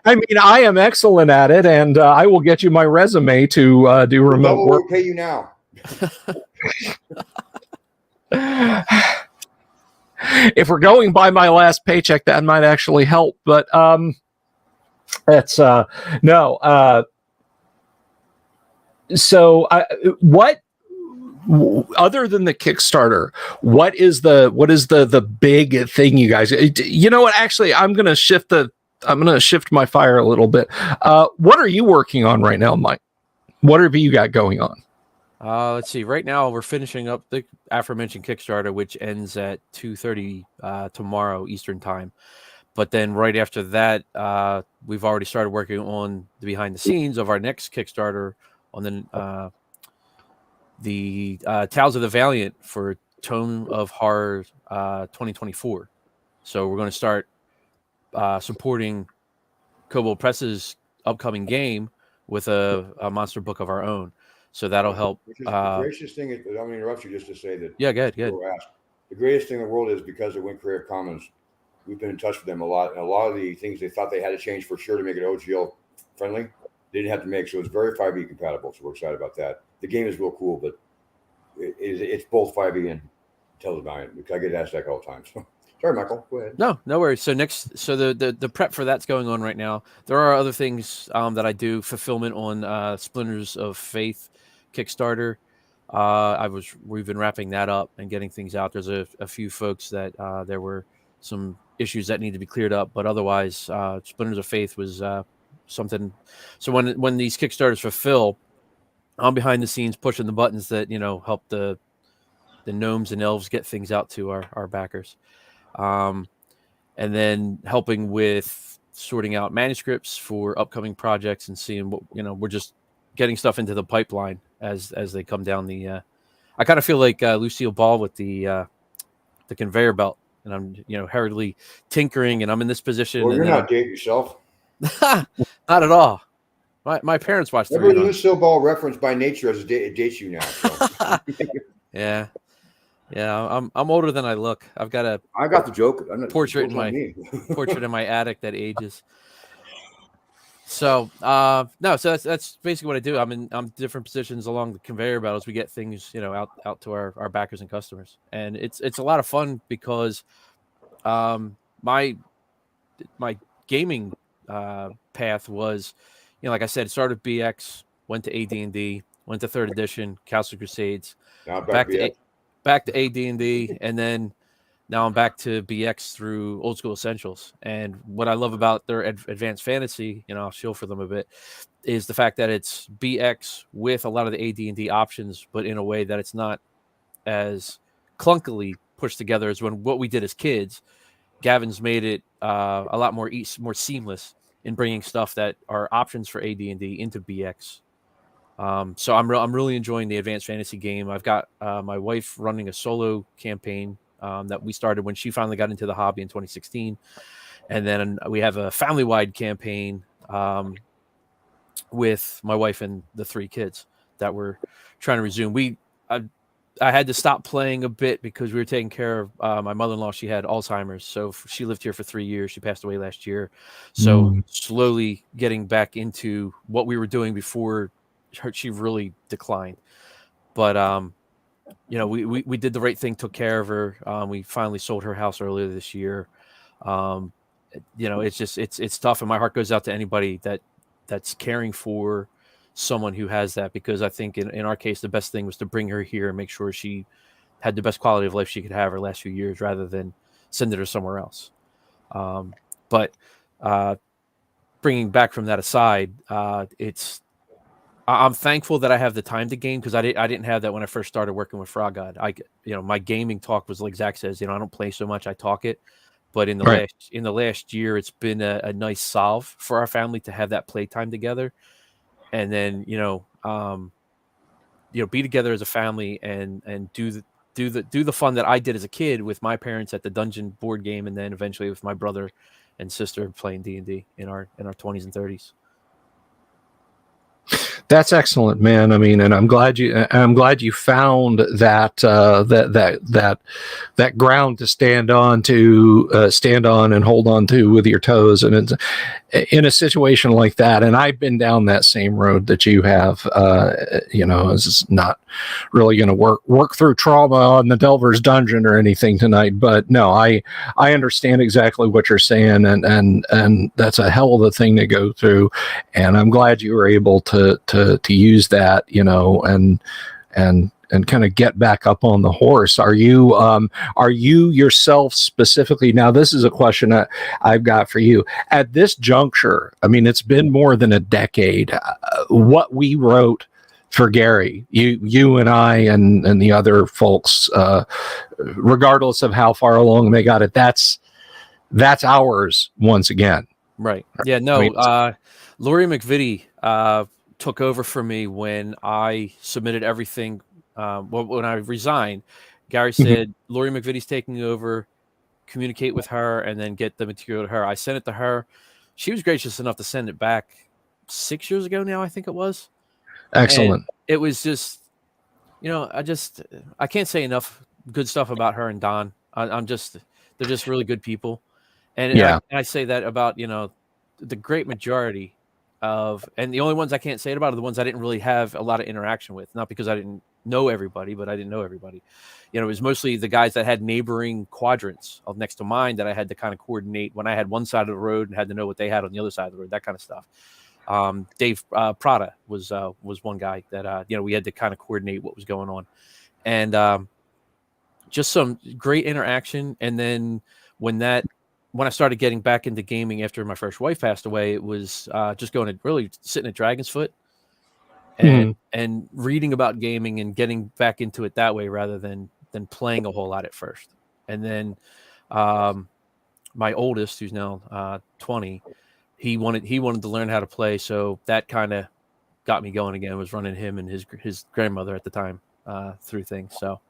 I mean, I am excellent at it, and I will get you my resume to do remote work. We'll pay you now. If we're going by my last paycheck, that might actually help. But that's no. So what? Other than the Kickstarter, what is the big thing you guys? You know what? Actually, I'm gonna shift my fire a little bit. What are you working on right now, Mike? What have you got going on? Let's see. Right now, we're finishing up the aforementioned Kickstarter, which ends at 2:30 tomorrow Eastern time. But then right after that, we've already started working on the behind the scenes of our next Kickstarter on the Tales of the Valiant for Tome of Horror 2024. So we're going to start supporting Kobold Press's upcoming game with a monster book of our own. So that'll help. Which is the gracious thing. I'm going to interrupt you just to say that. Yeah, good. The greatest thing in the world is because it went Creative Commons. We've been in touch with them a lot, and a lot of the things they thought they had to change for sure to make it OGL friendly, they didn't have to make. So it's very 5e compatible. So we're excited about that. The game is real cool, but it's both 5e and Tales of the Valiant. I get asked that all the time. So sorry, Michael. Go ahead. No worries. So the prep for that's going on right now. There are other things that I do. Fulfillment on Splinters of Faith Kickstarter. We've been wrapping that up and getting things out. There's a few folks that there were some issues that need to be cleared up, but otherwise, Splinters of Faith was something. So when these Kickstarters fulfill, I'm behind the scenes pushing the buttons that help the gnomes and elves get things out to our backers, and then helping with sorting out manuscripts for upcoming projects and seeing what we're just getting stuff into the pipeline as they come down the. I kind of feel like Lucille Ball with the conveyor belt, and I'm hurriedly tinkering, and I'm in this position. Well, and you're not dating yourself. not at all. My parents watched Every Three. Lucille Ball reference by nature as it dates you now. So. Yeah. I'm older than I look. I got the joke. Portrait in my attic that ages. So so that's basically what I do. I'm different positions along the conveyor belt as we get things out to our backers and customers, and it's a lot of fun because my gaming path was like I said, started BX, went to AD&D, went to 3rd edition, Castle Crusades, now back to AD&D, and then now I'm back to BX through Old School Essentials. And what I love about their Advanced Fantasy, I'll shill for them a bit, is the fact that it's BX with a lot of the AD&D options, but in a way that it's not as clunkily pushed together as what we did as kids. Gavin's made it a lot more seamless in bringing stuff that are options for AD&D into BX. So I'm really enjoying the Advanced Fantasy game. I've got my wife running a solo campaign that we started when she finally got into the hobby in 2016. And then we have a family-wide campaign with my wife and the 3 kids that we're trying to resume. I had to stop playing a bit because we were taking care of my mother-in-law. She had Alzheimer's, so she lived here for 3 years. She passed away last year. So slowly getting back into what we were doing before she really declined. But we did the right thing, took care of her. We finally sold her house earlier this year. It's just it's tough, and my heart goes out to anybody that's caring for someone who has that, because I think in our case the best thing was to bring her here and make sure she had the best quality of life she could have her last few years, rather than send her somewhere else. But bringing back from that aside, I'm thankful that I have the time to game, because I didn't have that when I first started working with Frog God. My gaming talk was like Zach says, I don't play so much, I talk it. But in the last year, it's been a nice solve for our family to have that playtime together, and then be together as a family and do the fun that I did as a kid with my parents at the Dungeon board game, and then eventually with my brother and sister playing D&D in our 20s and 30s. That's excellent, man. I mean, and I'm glad you found that that ground to stand on and hold on to with your toes. And it's in a situation like that. And I've been down that same road that you have. It's not really going to work through trauma on the Delver's Dungeon or anything tonight. But no, I understand exactly what you're saying, and that's a hell of a thing to go through. And I'm glad you were able to use that, and kind of get back up on the horse. Are you yourself specifically? Now, this is a question I've got for you. At this juncture, I mean, it's been more than a decade. What we wrote for Gary, you and I and the other folks, regardless of how far along they got it, that's ours once again. Right. Yeah. No. Laurie McVitie took over for me when I submitted everything. When I resigned, Gary said, Laurie McVitie's taking over, communicate with her, and then get the material to her. I sent it to her. She was gracious enough to send it back 6 years ago now, I think it was. Excellent. And it was just, I can't say enough good stuff about her and Don. They're just really good people. And I say that about, the great majority and the only ones I can't say it about are the ones I didn't really have a lot of interaction with. Not because I didn't know everybody, but I didn't know everybody. It was mostly the guys that had neighboring quadrants next to mine that I had to kind of coordinate when I had one side of the road and had to know what they had on the other side of the road, that kind of stuff. Dave Prada was one guy that we had to kind of coordinate what was going on, and just some great interaction. And then when I started getting back into gaming after my first wife passed away, it was just going to really sitting at Dragon's Foot and reading about gaming and getting back into it that way rather than playing a whole lot at first. And then my oldest, who's now 20, he wanted to learn how to play, so that kind of got me going again. Was running him and his grandmother at the time through things. So,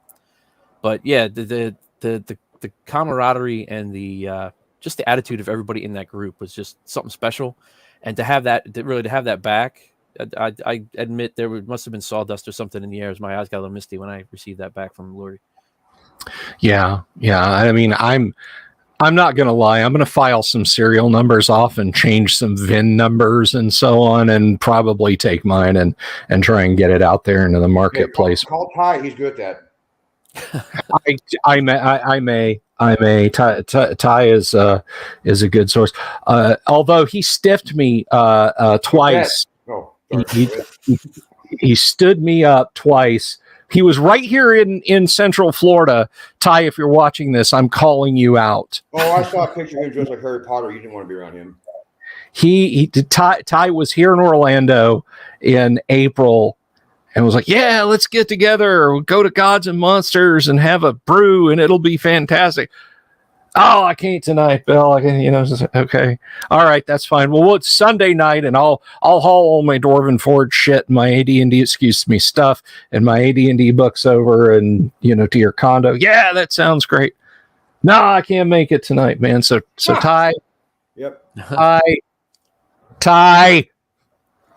but yeah, the camaraderie and the just the attitude of everybody in that group was just something special, and to have that back. I admit there must have been sawdust or something in the air as my eyes got a little misty when I received that back from Lori. Yeah. I mean, I'm not going to lie. I'm going to file some serial numbers off and change some VIN numbers and so on, and probably take mine and try and get it out there into the marketplace. Call Ty. He's good at that. I may. Ty is a good source. Although he stiffed me twice. Oh, he stood me up twice. He was right here in Central Florida. Ty, if you're watching this, I'm calling you out. Oh, I saw a picture of him dressed like Harry Potter. You didn't want to be around him. Ty was here in Orlando in April and was like, yeah, let's get together. We'll go to Gods and Monsters and have a brew and it'll be fantastic. Oh, I can't tonight, Bill. Okay. All right, that's fine. Well, it's Sunday night, and I'll haul all my Dwarven Forge shit, my AD&D, stuff, and my AD&D books over, and to your condo. Yeah, that sounds great. No, I can't make it tonight, man. So Ty. Yep. Ty.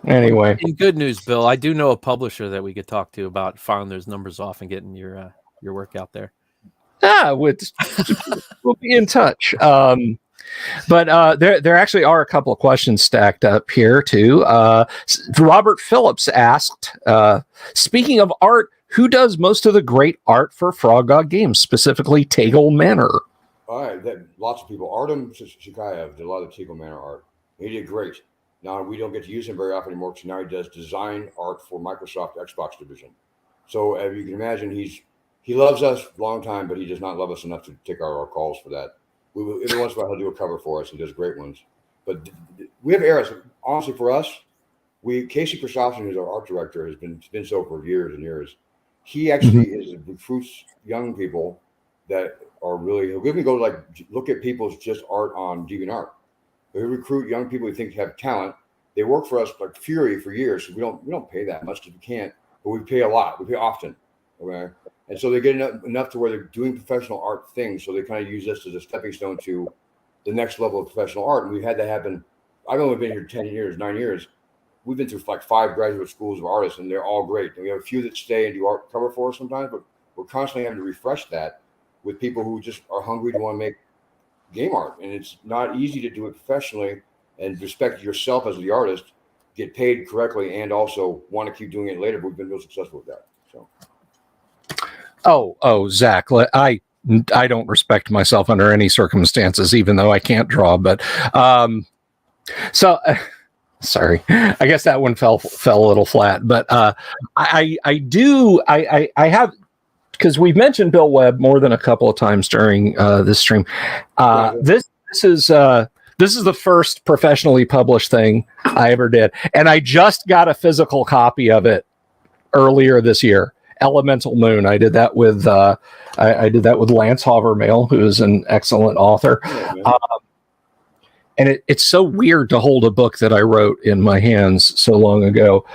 Anyway. In good news, Bill, I do know a publisher that we could talk to about filing those numbers off and getting your work out there. We'll be in touch. But there actually are a couple of questions stacked up here too. Robert Phillips asked, speaking of art, who does most of the great art for Frog God Games, specifically Tegel Manor? All right, lots of people. Artem Shikayev did a lot of Tegel Manor art. He did great. Now we don't get to use him very often anymore because now he does design art for Microsoft Xbox division. So as you can imagine, he loves us a long time, but he does not love us enough to take our calls for that. Every once in a while, he'll do a cover for us. He does great ones. But we have eras. Honestly, for us, Casey Christopherson, who's our art director, has been so for years and years. He actually recruits young people that are really. He'll give me go look at people's just art on DeviantArt. He'll recruit young people who think have talent. They work for us like fury for years. So we don't pay that much because we can't, but we pay a lot. We pay often. Okay. And so they get enough to where they're doing professional art things. So they kind of use this as a stepping stone to the next level of professional art. And we've had that happen. I've only been here 9 years. We've been through like 5 graduate schools of artists, and they're all great. And we have a few that stay and do art cover for us sometimes, but we're constantly having to refresh that with people who just are hungry to want to make game art. And it's not easy to do it professionally and respect yourself as the artist, get paid correctly, and also want to keep doing it later. But we've been real successful with that. So. Oh, Zach, I don't respect myself under any circumstances, even though I can't draw. But sorry, I guess that one fell a little flat. But I have, because we've mentioned Bill Webb more than a couple of times during this stream. This is the first professionally published thing I ever did, and I just got a physical copy of it earlier this year. Elemental Moon. I did that with I did that with Lance Havermail, who is an excellent author. And it's so weird to hold a book that I wrote in my hands so long ago.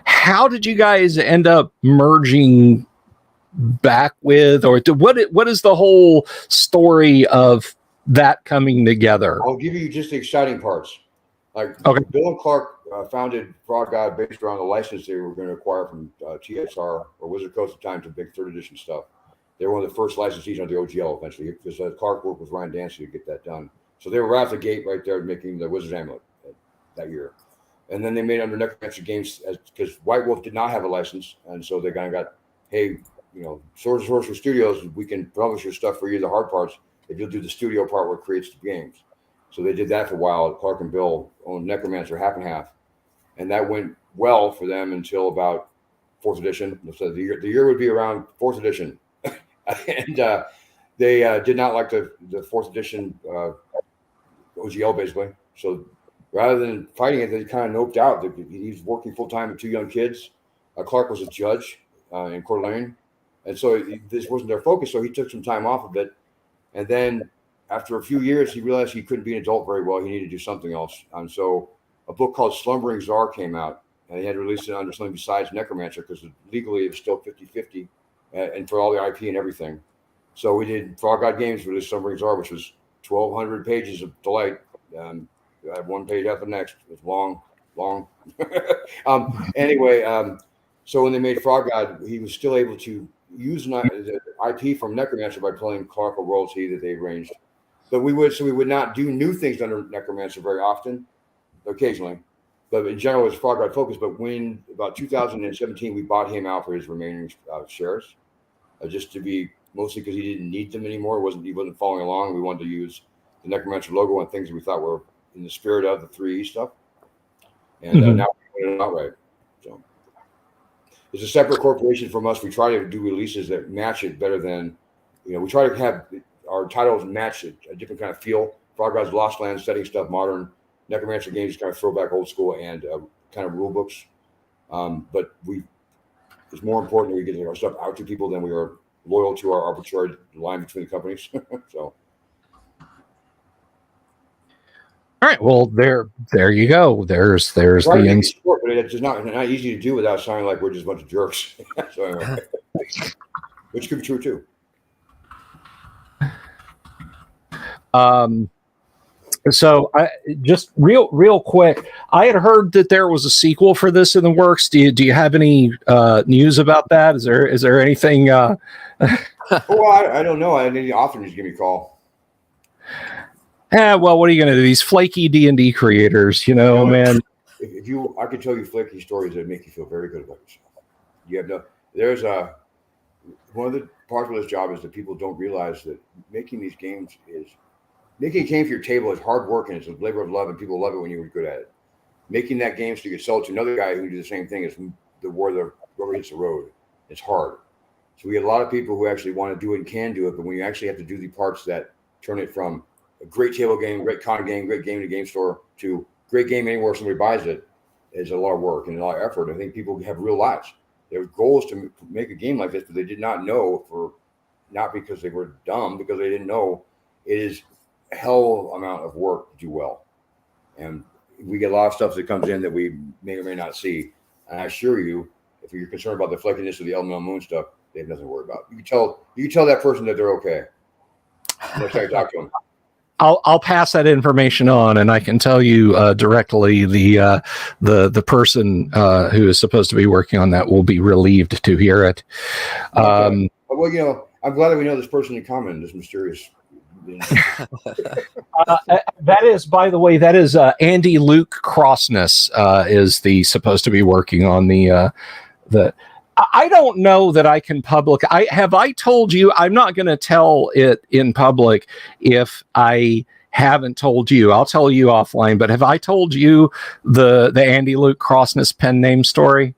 How did you guys end up merging back with, or what is the whole story of that coming together? I'll give you just the exciting parts. Like Bill and Clark founded Frog God based around the license they were going to acquire from TSR or Wizard Coast at the time to big 3rd edition stuff. They were one of the first licensees on the OGL eventually because Clark worked with Ryan Dancy to get that done. So they were right out the gate right there making the Wizard's Amulet that year. And then they made it under Necromancer Games because White Wolf did not have a license. And so they kind of got, hey, Swords and Sorcery Studios, we can publish your stuff for you, the hard parts, if you'll do the studio part where it creates the games. So they did that for a while. Clark and Bill owned Necromancer half and half, and that went well for them until about 4th edition. So the year would be around 4th edition, and they did not like the 4th edition OGL basically. So rather than fighting it, they kind of noped out. He was working full time with 2 young kids. Clark was a judge in Coeur d'Alene, and so this wasn't their focus. So he took some time off of it, and then after a few years, he realized he couldn't be an adult very well. He needed to do something else, and so a book called Slumbering Czar came out, and he had to release it under something besides Necromancer because legally it was still 50-50, and for all the IP and everything. So we did Frog God Games released Slumbering Czar, which was 1,200 pages of delight. I had one page after the next. It was long. Anyway, so when they made Frog God, he was still able to use the IP from Necromancer by playing Clark or royalty that they arranged. But we would not do new things under Necromancer very often, occasionally. But in general, it was Frog God focused. But when about 2017, we bought him out for his remaining shares, just to be mostly because he didn't need them anymore. He wasn't following along. We wanted to use the Necromancer logo on things that we thought were in the spirit of the 3E stuff. And now we're doing it outright. So it's a separate corporation from us. We try to do releases that match it better than, we try to have our titles match a different kind of feel. Frog God's Lost Land, setting stuff modern. Necromancer Games kind of throwback old school and kind of rule books. But it's more important that we get our stuff out to people than we are loyal to our arbitrary line between the companies. So. All right. Well, there you go. There's the end. Sport, but it's just not easy to do without sounding like we're just a bunch of jerks. So anyway, which could be true too. So I just real quick, I had heard that there was a sequel for this in the works. Do you have any news about that? Is there anything? I don't know. I need the author to give me a call. Well, what are you going to do? These flaky D&D creators, man. If I could tell you flaky stories that make you feel very good about yourself. There's one of the parts of this job is that people don't realize that making these games making a game for your table is hard work and it's a labor of love, and people love it when you're good at it. Making that game so you can sell it to another guy who can do the same thing is the rubber hits the road. It's hard. So we get a lot of people who actually want to do it and can do it, but when you actually have to do the parts that turn it from a great table game, great con game, great game in a game store to great game anywhere somebody buys it, is a lot of work and a lot of effort. I think people have real lives. Their goal is to make a game like this, but they did not know, not because they were dumb, because they didn't know it is a hell amount of work to do well. And we get a lot of stuff that comes in that we may or may not see. And I assure you, if you're concerned about the flakiness of the Elemental Moon stuff, they have nothing to worry about. You can tell that person that they're okay. Next time you talk to them. I'll pass that information on, and I can tell you directly the person who is supposed to be working on that will be relieved to hear it. Okay. Well, I'm glad that we know this person in common, this mysterious. That is, by the way, Andy Luke Crossness is supposed to be working on the. I don't know that I can I told you. I'm not going to tell it in public if I haven't told you. I'll tell you offline. But have I told you the Andy Luke Crossness pen name story?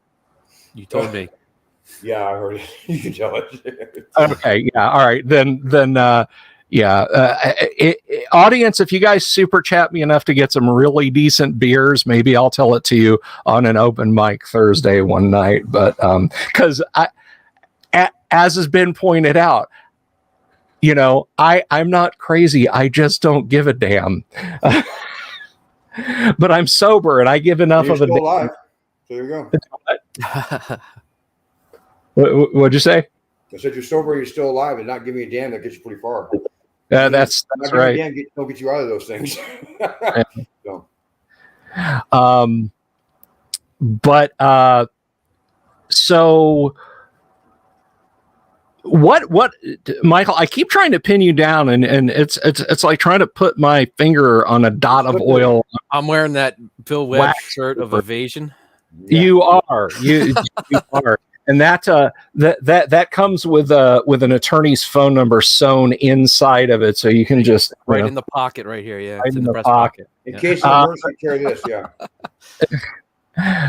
You told me. Yeah, I heard it. You can tell it. Okay. Yeah. All right. Then. Audience, if you guys super chat me enough to get some really decent beers, maybe I'll tell it to you on an open mic Thursday one night. But because as has been pointed out, I'm not crazy. I just don't give a damn. But I'm sober and I give enough of a damn. Alive. So there you go. What'd you say? I said you're sober, you're still alive, and not giving a damn that gets you pretty far. That's right. Don't get you out of those things. So. So what, Michael? I keep trying to pin you down, and it's like trying to put my finger on a dot of oil. I'm wearing that Bill Webb shirt of evasion. Yeah. You are. You are. and that comes with an attorney's phone number sewn inside of it, so you can just right in the pocket right here. Yeah, it's in the breast pocket. In case of emergency, carry this. Yeah.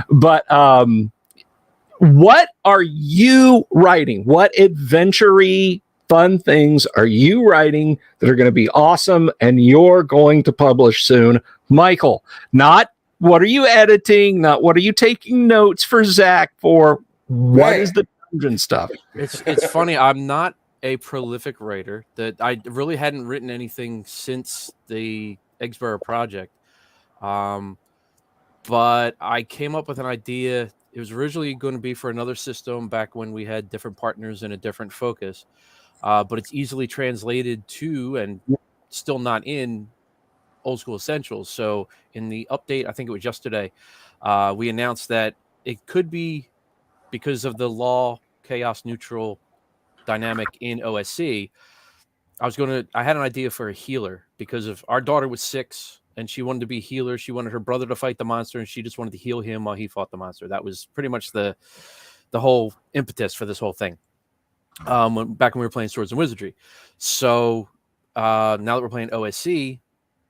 But what are you writing? What adventure-y fun things are you writing that are going to be awesome and you're going to publish soon? Michael, not what are you editing, not what are you taking notes for Zach for? What is the dungeon stuff? It's funny. I'm not a prolific writer. That I really hadn't written anything since the Eggsboro project. But I came up with an idea. It was originally going to be for another system back when we had different partners and a different focus. But it's easily translated to and still not in Old School Essentials. So in the update, I think it was yesterday, we announced that it could be because of the law chaos neutral dynamic in OSC. I had an idea for a healer because of our daughter was 6 and she wanted to be a healer. She wanted her brother to fight the monster and she just wanted to heal him while he fought the monster. That was pretty much the whole impetus for this whole thing. Back when we were playing Swords and Wizardry. So now that we're playing OSC,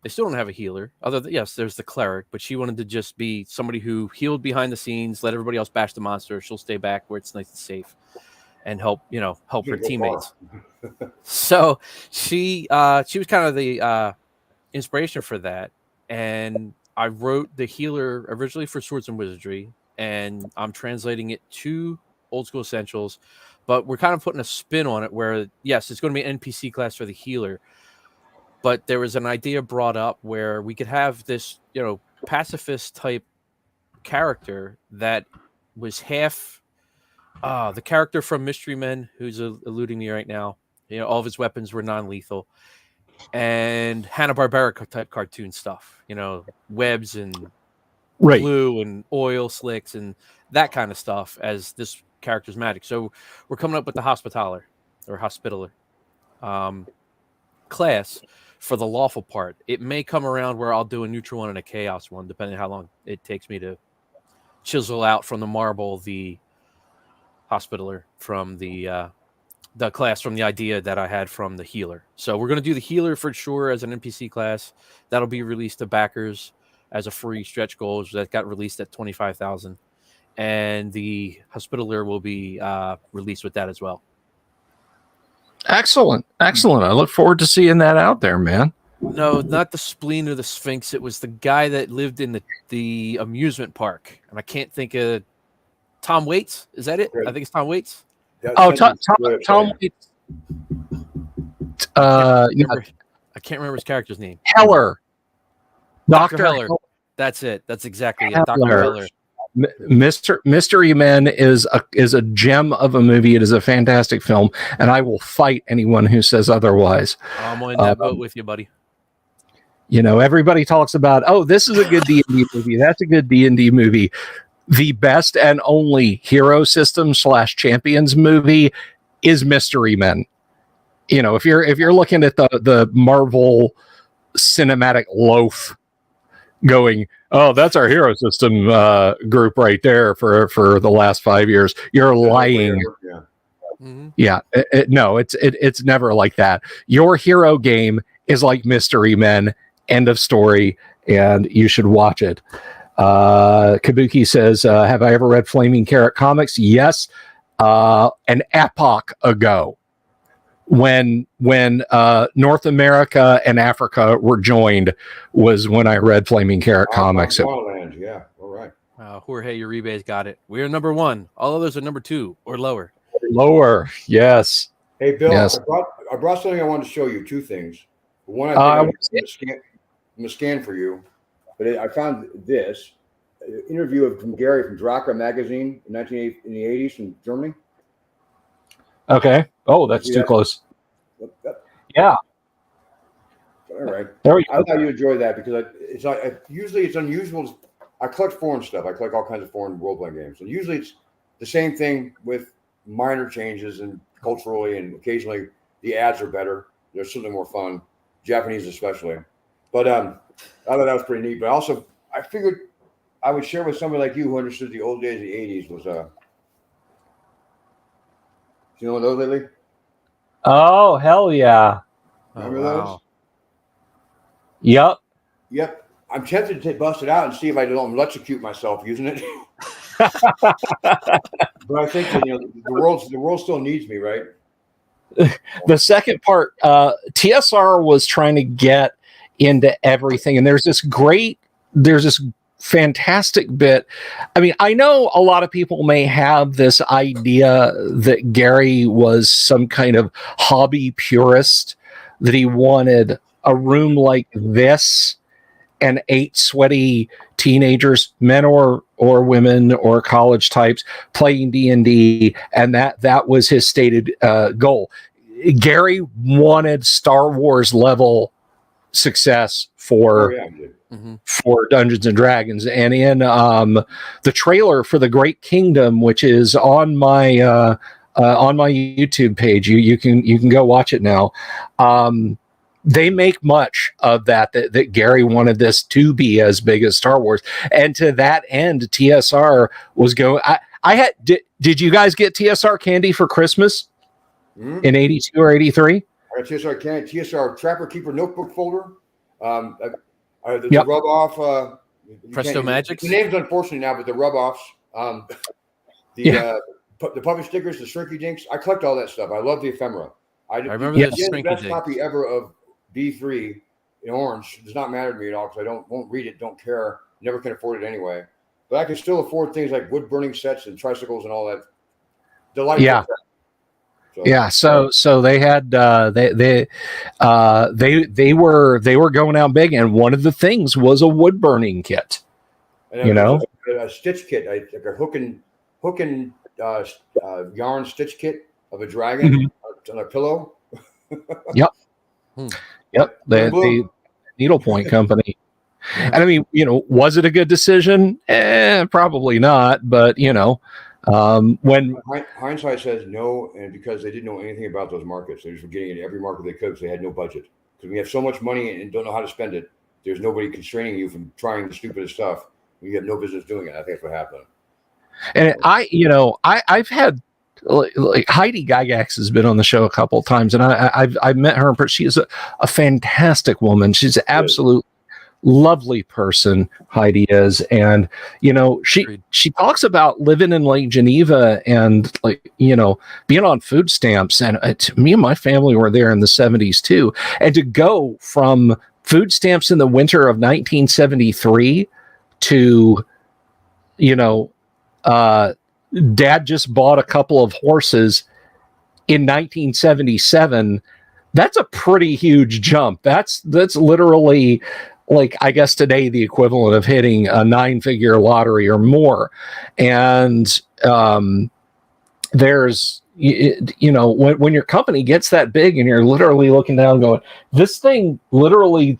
they still don't have a healer. Yes, there's the cleric, but she wanted to just be somebody who healed behind the scenes, let everybody else bash the monster. She'll stay back where it's nice and safe and help her teammates. So she was kind of the inspiration for that. And I wrote the healer originally for Swords and Wizardry, and I'm translating it to Old School Essentials. But we're kind of putting a spin on it where, yes, it's going to be an NPC class for the healer. But there was an idea brought up where we could have this, pacifist type character that was half the character from Mystery Men, who's eluding me right now. All of his weapons were non-lethal. And Hanna-Barbera type cartoon stuff, webs and glue and oil slicks and that kind of stuff as this character's magic. So we're coming up with the Hospitaller class for the lawful part. It may come around where I'll do a neutral one and a chaos one, depending on how long it takes me to chisel out from the marble the Hospitaller from the class from the idea that I had from the healer. So we're going to do the healer for sure as an NPC class. That'll be released to backers as a free stretch goal that got released at 25,000. And the Hospitaller will be released with that as well. Excellent. I look forward to seeing that out there, man. No, not the spleen or the Sphinx. It was the guy that lived in the amusement park. And I can't think of Tom Waits. Is that it? I think it's Tom Waits. Tom Waits. I can't remember his character's name. Heller. Dr. Heller. That's it. That's exactly it. Dr. Heller. Mystery Men is a gem of a movie. It is a fantastic film, and I will fight anyone who says otherwise. I'm on that boat with you, buddy. Everybody talks about, this is a good D&D movie. That's a good D&D movie. The best and only hero system / champions movie is Mystery Men. If you're looking at the Marvel cinematic loaf going, that's our hero system group right there for the last 5 years, you're lying. Yeah. Mm-hmm. Yeah. It's never like that. Your hero game is like Mystery Men, end of story, and you should watch it. Kabuki says, have I ever read Flaming Carrot comics? Yes. An epoch ago, when North America and Africa were joined, was when I read Flaming Carrot comics. Yeah, all right. Jorge Uribe's got it. We are number 1. All others are number 2 or lower. Lower, yes. Hey, Bill, yes. I brought something I wanted to show you. 2 things. One, I'm going to scan for you. But I found this interview from Gary from Draka magazine in the 80s in Germany. Okay. Oh, that's too close. Yeah. All right. There we go. I thought you'd enjoy that because usually it's unusual. I collect foreign stuff. I collect all kinds of foreign role-playing games. And usually it's the same thing with minor changes and culturally, and occasionally the ads are better. They're certainly more fun, Japanese especially. But I thought that was pretty neat. But also, I figured I would share with somebody like you who understood the old days of the 80s was Do you know those lately? Oh, hell yeah. Remember those? Yep. Yep. I'm tempted to bust it out and see if I don't electrocute myself using it. But I think that, the world still needs me, right? The second part, TSR was trying to get into everything, and there's this fantastic bit. I mean, I know a lot of people may have this idea that Gary was some kind of hobby purist, that he wanted a room like this and 8 sweaty teenagers, men or women or college types, playing D&D, and that was his stated goal. Gary wanted Star Wars level success for Dungeons and Dragons, and in the trailer for The Great Kingdom, which is on my YouTube page, you can go watch it now. They make much of that Gary wanted this to be as big as Star Wars, and to that end, TSR was going. Did you guys get TSR candy for Christmas in 82 or 83? I got TSR candy, TSR Trapper Keeper notebook folder. The Yep. rub off. Presto Magics. The name's unfortunately now, but the rub offs. The puppet stickers, the Shrinky Dinks. I collect all that stuff. I love the ephemera. I remember the the best copy ever of B3 in orange. It does not matter to me at all because I won't read it, don't care, never can afford it anyway. But I can still afford things like wood burning sets and tricycles and all that. Delightful. Yeah. So they had they were going out big, and one of the things was a wood burning kit. And a stitch kit, like a hook and yarn stitch kit of a dragon on a pillow. Yep. Yep. The needlepoint company. And I mean, was it a good decision? Probably not. But when hindsight says no, and because they didn't know anything about those markets, they just were getting into every market they could because they had no budget. Because when you have so much money and don't know how to spend it, there's nobody constraining you from trying the stupidest stuff. You have no business doing it. I think that's what happened. And I've had like Heidi Gygax has been on the show a couple of times, and I've met her. She is a fantastic woman. She's an absolute lovely person. Heidi is, and she talks about living in Lake Geneva and being on food stamps. And me and my family were there in the 70s too, and to go from food stamps in the winter of 1973 to Dad just bought a couple of horses in 1977. That's a pretty huge jump. That's literally, like, I guess today the equivalent of hitting a 9-figure lottery or more. And there's, when your company gets that big and you're literally looking down going, this thing literally,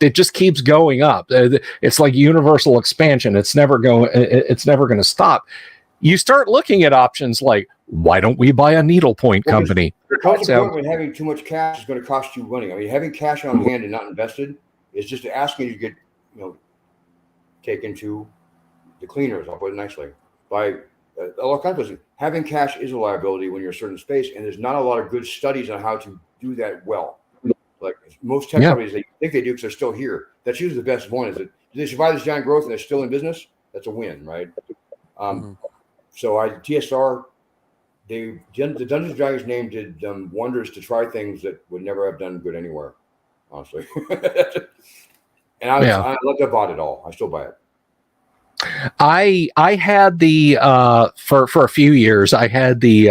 it just keeps going up. It's like universal expansion. It's never going to stop. You start looking at options like, why don't we buy a needlepoint company? There comes a point when having too much cash is going to cost you money. I mean, having cash on hand and not invested is just asking you to get, taken to the cleaners. I'll put it nicely. By all kinds of things. Having cash is a liability when you're a certain space, and there's not a lot of good studies on how to do that well. Like most tech companies, they think they do because they're still here. That's usually the best one. Is that do they survive this giant growth and they're still in business? That's a win, right? So TSR, the Dungeons and Dragons name did wonders to try things that would never have done good anywhere, honestly. And I love to bought it all. I still buy it. I had the for a few years. I had the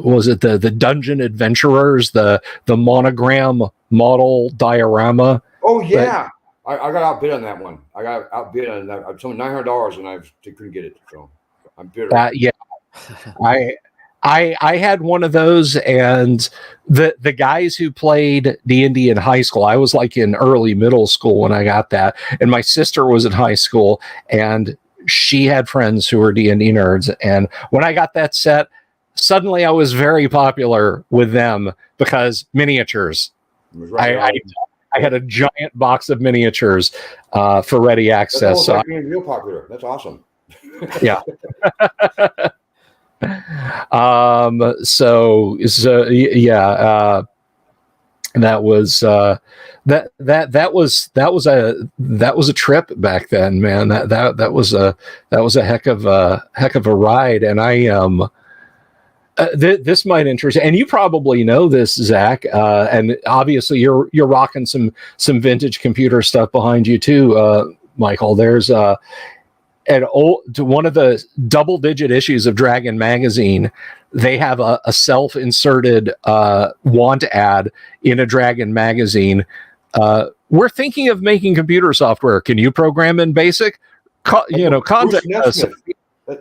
was it the Dungeon Adventurers, the monogram model diorama? Oh yeah. I got outbid on that one. I got outbid on that. I told $900 and I couldn't get it. So I'm bitter. I had one of those, and the guys who played D&D in high school, I was like in early middle school when I got that, and my sister was in high school, and she had friends who were D&D nerds, and when I got that set, suddenly I was very popular with them because miniatures. I had a giant box of miniatures for ready access. That's being real popular. That's awesome. Yeah. Yeah. That was that was a trip back then, man. That was a heck of a ride, and this might interest you, and you probably know this, Zach. And obviously, you're rocking some vintage computer stuff behind you too, Michael. There's one of the double-digit issues of Dragon magazine. They have a self-inserted want ad in a Dragon magazine. We're thinking of making computer software. Can you program in BASIC? Contact us.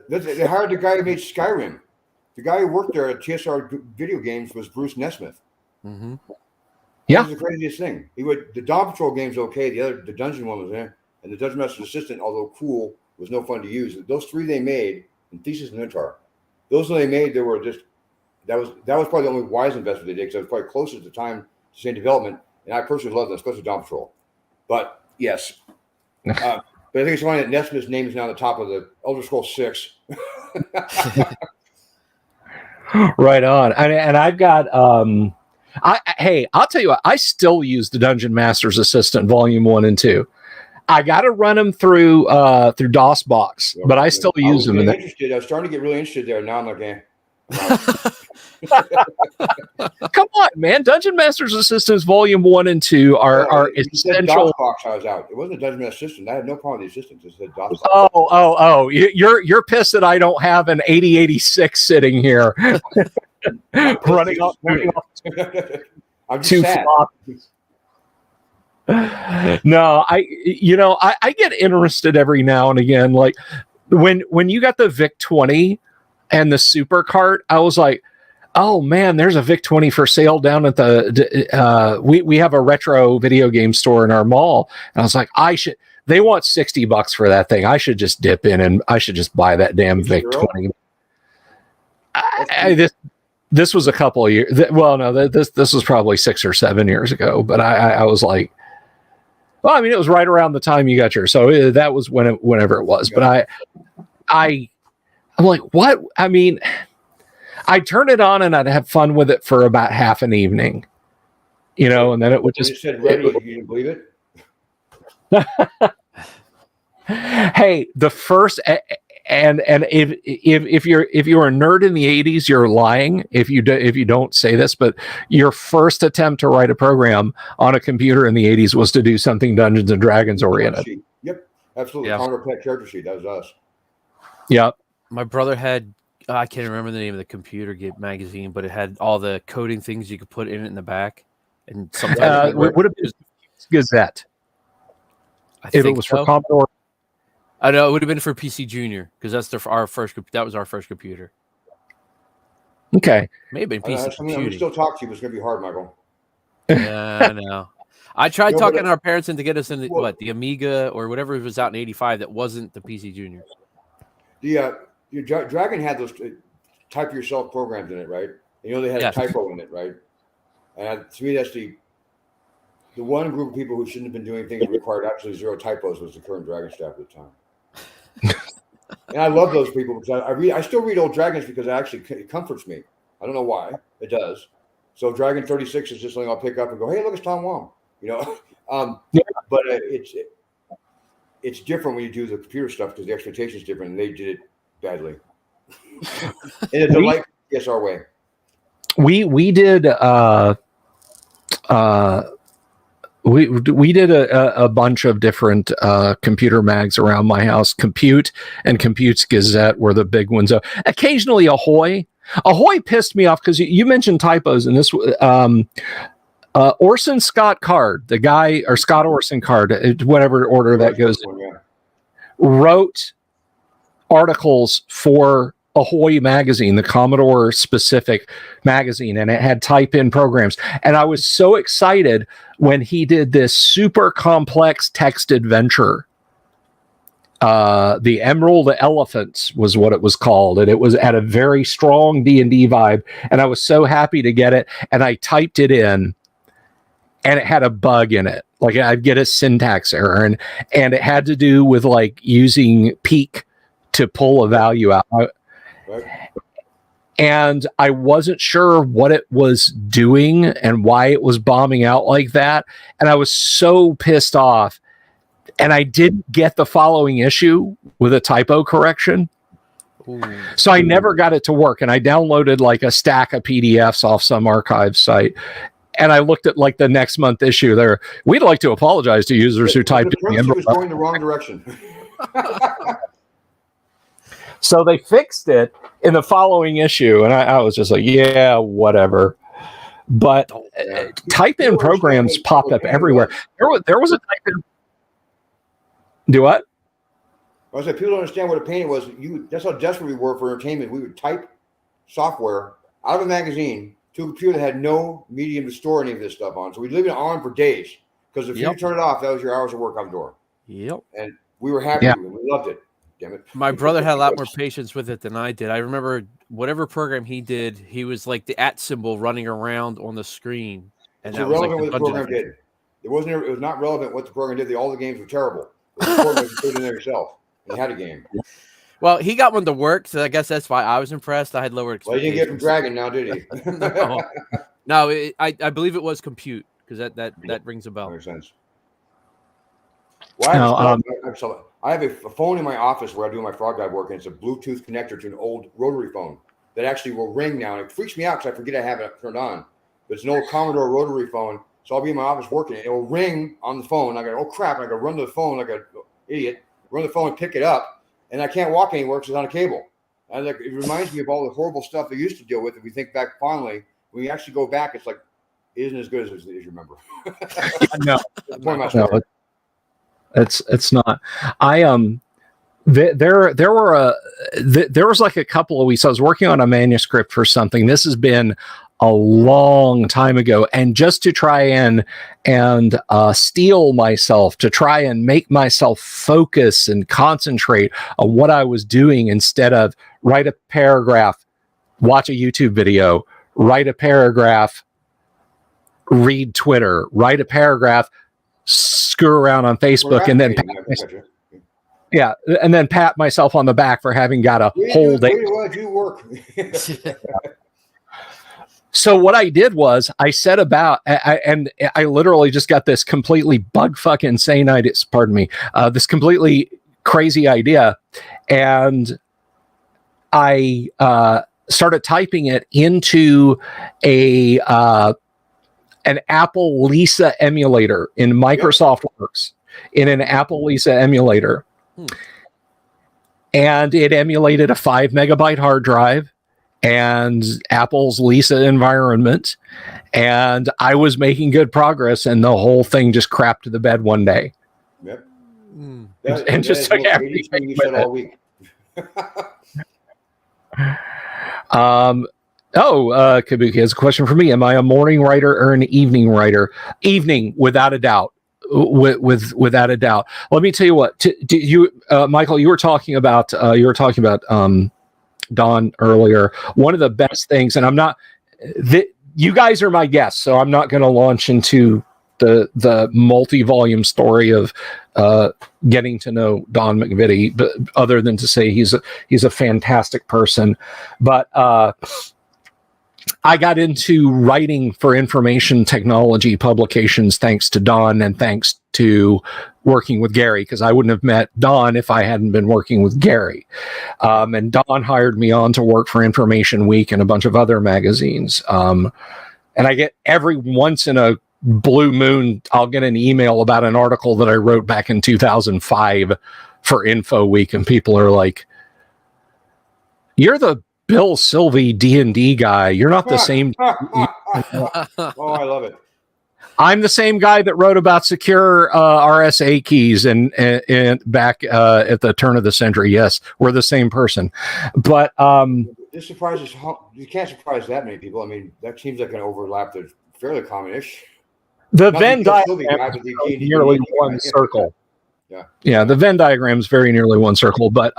They hired the guy who made Skyrim. The guy who worked there at TSR Video Games was Bruce Nesmith. Mm-hmm. Yeah, that was the craziest thing. The Dawn Patrol game's okay. The dungeon one was there, and the Dungeon Master's Assistant, although cool, was no fun to use. Those three they made, and Thesis and Minotaur, those they made, they were just that was probably the only wise investment they did, because it was probably closer at the time to same development, and I personally love them, especially Dawn Patrol. But yes, but I think it's funny that Nesmith's name is now on the top of the Elder Scrolls 6. Right on. And I've got hey, I'll tell you what, I still use the Dungeon Master's Assistant Volume 1 and 2. I got to run them through DOSBox, but I still use them. I was starting to get really interested there. Now I'm like, come on, man! Dungeon Master's Assistants Volume 1 and 2 are essential. DOSBox, I was out. It wasn't a Dungeon Master Assistant. I had no problem with the assistants. It said DOSBox. Oh! You're pissed that I don't have an 8086 sitting here running off. I'm just sad. No, I get interested every now and again. Like when you got the VIC 20 and the Super Cart, I was like, oh man, there's a VIC 20 for sale down at the we have a retro video game store in our mall, and I was like, they want $60 for that thing. I should just dip in and I should just buy that damn VIC 20. This was a couple of years. Well, no, this was probably 6 or 7 years ago. But I was like, well, I mean, it was right around the time you got yours, so that was whenever it was. Yeah. But I'm like, what? I mean, I'd turn it on and I'd have fun with it for about half an evening, and then it would just. You said ready. You didn't believe it. Hey, the first. And if you're a nerd in the 80s, you're lying if you don't say this, but your first attempt to write a program on a computer in the 80s was to do something Dungeons and Dragons oriented. Yep, absolutely. Yeah. Commodore PET character sheet. That was us. Yep. My brother had I can't remember the name of the computer game magazine, but it had all the coding things you could put in it in the back, and sometimes would have been Gazette. If it was for Commodore. I know it would have been for PC Junior, because that was our first computer. Okay. Maybe PC Junior. We still talk to you, but it's gonna be hard, Michael. Yeah, I know. I tried talking our parents into get us in the Amiga or whatever was out in '85 that wasn't the PC Junior. The Dragon had those type yourself programs in it, right? They had a typo in it, right? And to me, that's the one group of people who shouldn't have been doing things that required absolutely zero typos was the current Dragon staff at the time. And I love those people because I still read old Dragons because it comforts me. I don't know why. It does. So Dragon 36 is just something I'll pick up and go, hey, look, it's Tom Wong. But it's different when you do the computer stuff because the expectation is different, and they did it badly. In a delightful PSR way. We did we did a bunch of different computer mags around my house. Compute and Compute's Gazette were the big ones. Occasionally Ahoy pissed me off because you mentioned typos in this. Orson Scott Card, the guy, or Scott Orson Card, whatever order that goes in, wrote articles for Ahoy magazine, the Commodore specific magazine, and it had type in programs. And I was so excited when he did this super complex text adventure. The Emerald Elephants was what it was called, and it was at a very strong D&D vibe. And I was so happy to get it, and I typed it in, and it had a bug in it. Like I'd get a syntax error, and it had to do with like using peek to pull a value out. Right. and I wasn't sure what it was doing and why it was bombing out like that. And I was so pissed off. And I didn't get the following issue with a typo correction. Ooh. So I never got it to work. And I downloaded like a stack of PDFs off some archive site. And I looked at like the next month issue there. We'd like to apologize to users who typed the in. was going the wrong direction. So they fixed it in the following issue. And I was just like, yeah, whatever. But type in programs popped up everywhere. There was a type in. Do what? I was like, people don't understand what a pain it was. That's how desperate we were for entertainment. We would type software out of a magazine to a computer that had no medium to store any of this stuff on. So we'd leave it on for days because if you turn it off, that was your hours of work out the door. Yep. And we were happy and we loved it. Damn it. My brother had a lot more patience with it than I did. I remember whatever program he did, he was like the @ symbol running around on the screen. And It's that was irrelevant like what the program did. It was not relevant what the program did. All the games were terrible. The program was put in there yourself. You had a game. Well, he got one to work, so I guess that's why I was impressed. I had lower Well, he expectations. didn't get from Dragon now, did he? No, I believe it was compute because that rings a bell. That makes sense. Well, I have a phone in my office where I do my frog guide work, and it's a Bluetooth connector to an old rotary phone that actually will ring now. And it freaks me out because I forget I have it turned on. But it's an old Commodore rotary phone. So I'll be in my office working. It will ring on the phone. I go, oh crap! And I go run to the phone like an idiot. Run the phone and pick it up, and I can't walk anywhere because it's on a cable. And like it reminds me of all the horrible stuff they used to deal with. If we think back fondly, when you actually go back, it's like it isn't as good as you remember. No, no, it's not. There was like a couple of weeks. I was working on a manuscript for something. This has been a long time ago, and just to try and steel myself, to try and make myself focus and concentrate on what I was doing instead of write a paragraph, watch a YouTube video, write a paragraph, read Twitter, write a paragraph, screw around on Facebook, and then and then pat myself on the back for having got a whole day. You work. So what I did was I set about, and I literally just got this completely bug fucking sane idea. Pardon me, this completely crazy idea, and I started typing it into an Apple Lisa emulator in Microsoft Works, in an Apple Lisa emulator, and it emulated a 5 megabyte hard drive and Apple's Lisa environment, and I was making good progress, and the whole thing just crapped to the bed one day. Yep. And just took everything you said all week. Kabuki has a question for me. Am I a morning writer or an evening writer? Evening, without a doubt. Without a doubt. Let me tell you what. Michael, you were talking about Don earlier. One of the best things, and I'm not. You guys are my guests, so I'm not going to launch into the multi-volume story of getting to know Don McVitie, but other than to say he's a fantastic person. But I got into writing for information technology publications thanks to Don and thanks to working with Gary, because I wouldn't have met Don if I hadn't been working with Gary. And Don hired me on to work for Information Week and a bunch of other magazines. And I get every once in a blue moon, I'll get an email about an article that I wrote back in 2005 for Info Week, and people are like, "You're the Bill Sylvie D&D guy. You're not the same." Oh, I love it. I'm the same guy that wrote about secure RSA keys and back at the turn of the century. Yes, we're the same person. But this surprises you can't surprise that many people. I mean, that seems like an overlap that's fairly commonish. The Venn diagram is nearly one circle. Yeah, the Venn diagram is very nearly one circle. But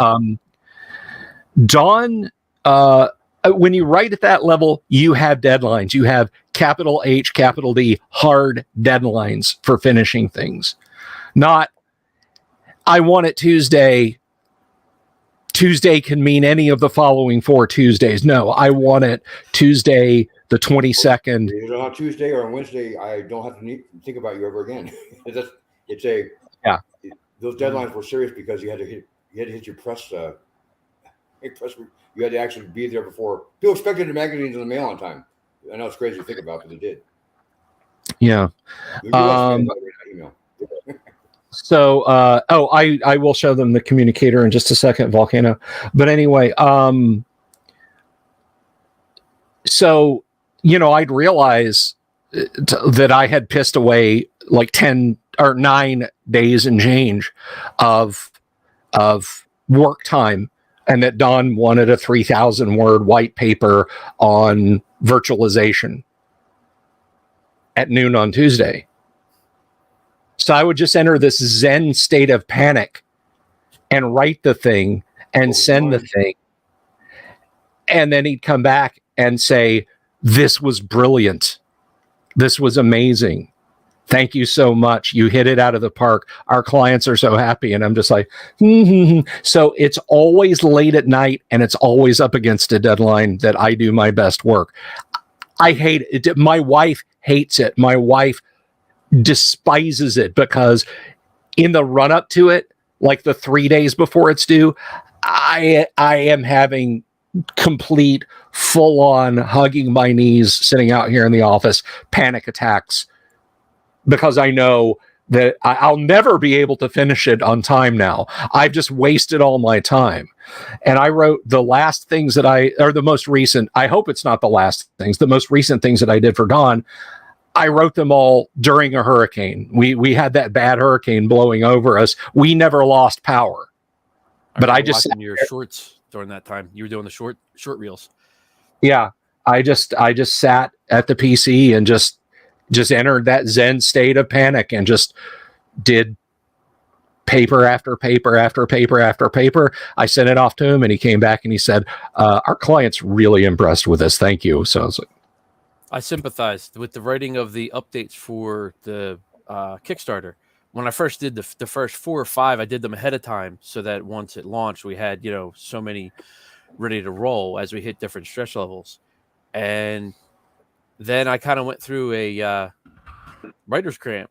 Don, when you write at that level, you have deadlines. You have capital H, capital D, hard deadlines for finishing things. Not, I want it Tuesday Tuesday can mean any of the following 4 Tuesdays. No, I want it Tuesday, the 22nd. Either on Tuesday or on Wednesday, I don't have to think about you ever again. Those deadlines were serious because you had to hit your press. You had to actually be there before. People expected the magazines in the mail on time. I know it's crazy to think about, but they did. Yeah. Email. So, I will show them the communicator in just a second, Volcano. But anyway, so, I'd realize that I had pissed away like 10 or 9 days and change of work time, and that Don wanted a 3,000 word white paper on virtualization at noon on Tuesday. So I would just enter this Zen state of panic and write the thing and send the thing. And then he'd come back and say, this was brilliant. This was amazing. Thank you so much. You hit it out of the park. Our clients are so happy. And I'm just like, So it's always late at night and it's always up against a deadline that I do my best work. I hate it. My wife hates it. My wife despises it because in the run up to it, like the 3 days before it's due, I am having complete full on hugging my knees, sitting out here in the office, panic attacks, because I know that I'll never be able to finish it on time now. I've just wasted all my time. And I wrote the last things that the most recent, I hope it's not the last things, the most recent things that I did for Dawn, I wrote them all during a hurricane. We had that bad hurricane blowing over us. We never lost power. But I just watching your shorts during that time. You were doing the short reels. Yeah, I just sat at the PC and just entered that Zen state of panic and just did paper after paper after paper after paper. I sent it off to him and he came back and he said, our client's really impressed with this. Thank you. So I was like, I sympathized with the writing of the updates for the Kickstarter. When I first did the first 4 or 5, I did them ahead of time so that once it launched, we had, so many ready to roll as we hit different stress levels. And then I kind of went through a writer's cramp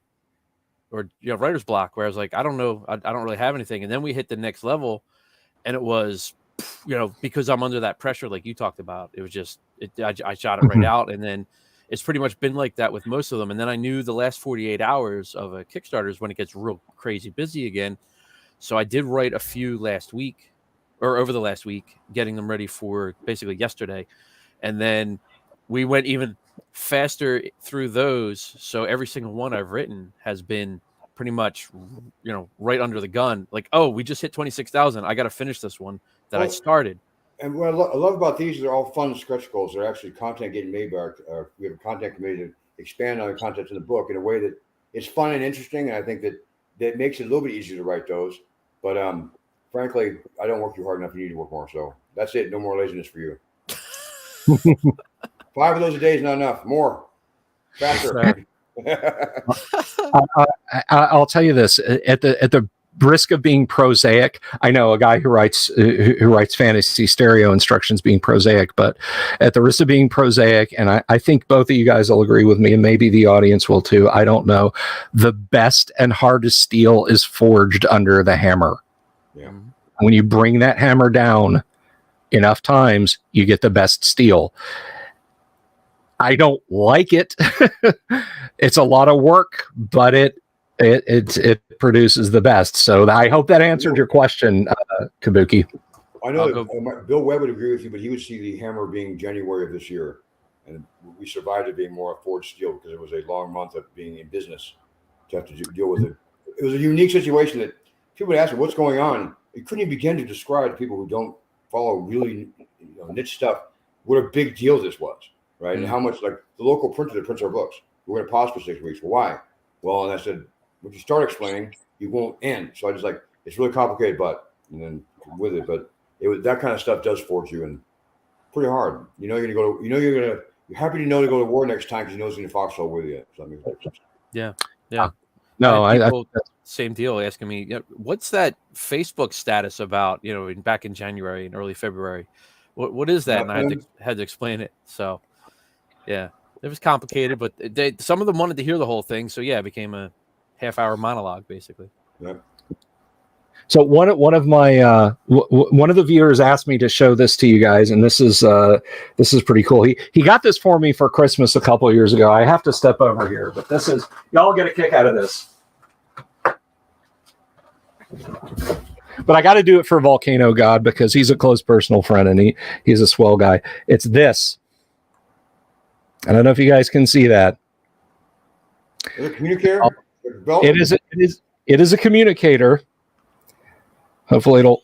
or writer's block where I was like, I don't know, I don't really have anything. And then we hit the next level and it was, because I'm under that pressure like you talked about, it was just, I shot it right out. And then it's pretty much been like that with most of them. And then I knew the last 48 hours of a Kickstarter is when it gets real crazy busy again. So I did write a few last week or over the last week, getting them ready for basically yesterday. And then we went even faster through those. So every single one I've written has been pretty much, right under the gun. Like, oh, we just hit 26,000. I got to finish this one that I started. And what I love about these, they're all fun stretch goals. They're actually content getting made by we have a content committee to expand on the content in the book in a way that it's fun and interesting. And I think that makes it a little bit easier to write those. But frankly, I don't work too hard enough. You need to work more. So that's it. No more laziness for you. 5 of those a day is not enough. More. Faster. I'll tell you this, at the risk of being prosaic, I know a guy who writes fantasy stereo instructions being prosaic, but at the risk of being prosaic, and I think both of you guys will agree with me, and maybe the audience will too, I don't know, the best and hardest steel is forged under the hammer. Yeah. When you bring that hammer down enough times, you get the best steel. I don't like it. It's a lot of work, but it produces the best. So I hope that answered your question, Kabuki. I know that Bill Webb would agree with you, but he would see the hammer being January of this year. And we survived it being more forged steel because it was a long month of being in business to have to deal with it. It was a unique situation that people would ask me, what's going on? You couldn't even begin to describe to people who don't follow really niche stuff what a big deal this was, right? Mm-hmm. And how much, like, the local printer that prints our books, we're going to pause for 6 weeks. Well, why? Well, and I said, when you start explaining, you won't end. So I just like, it's really complicated, but, and then with it, but it was, that kind of stuff does forge you, and pretty hard. You're happy to know to go to war next time because you know it's in the foxhole with you. So, I mean, yeah. No, I had I people, same deal, asking me, what's that Facebook status about? Back in January and early February, what is that? And I had to explain it. So, yeah, it was complicated, but some of them wanted to hear the whole thing. So yeah, it became a half-hour monologue basically. Yep. So one of my one of the viewers asked me to show this to you guys, and this is pretty cool. He got this for me for Christmas a couple of years ago. I have to step over here, but this is, y'all get a kick out of this. But I got to do it for Volcano God because he's a close personal friend and he's a swell guy. It's this. I don't know if you guys can see that. Is it a communicator? It is a communicator. Hopefully it'll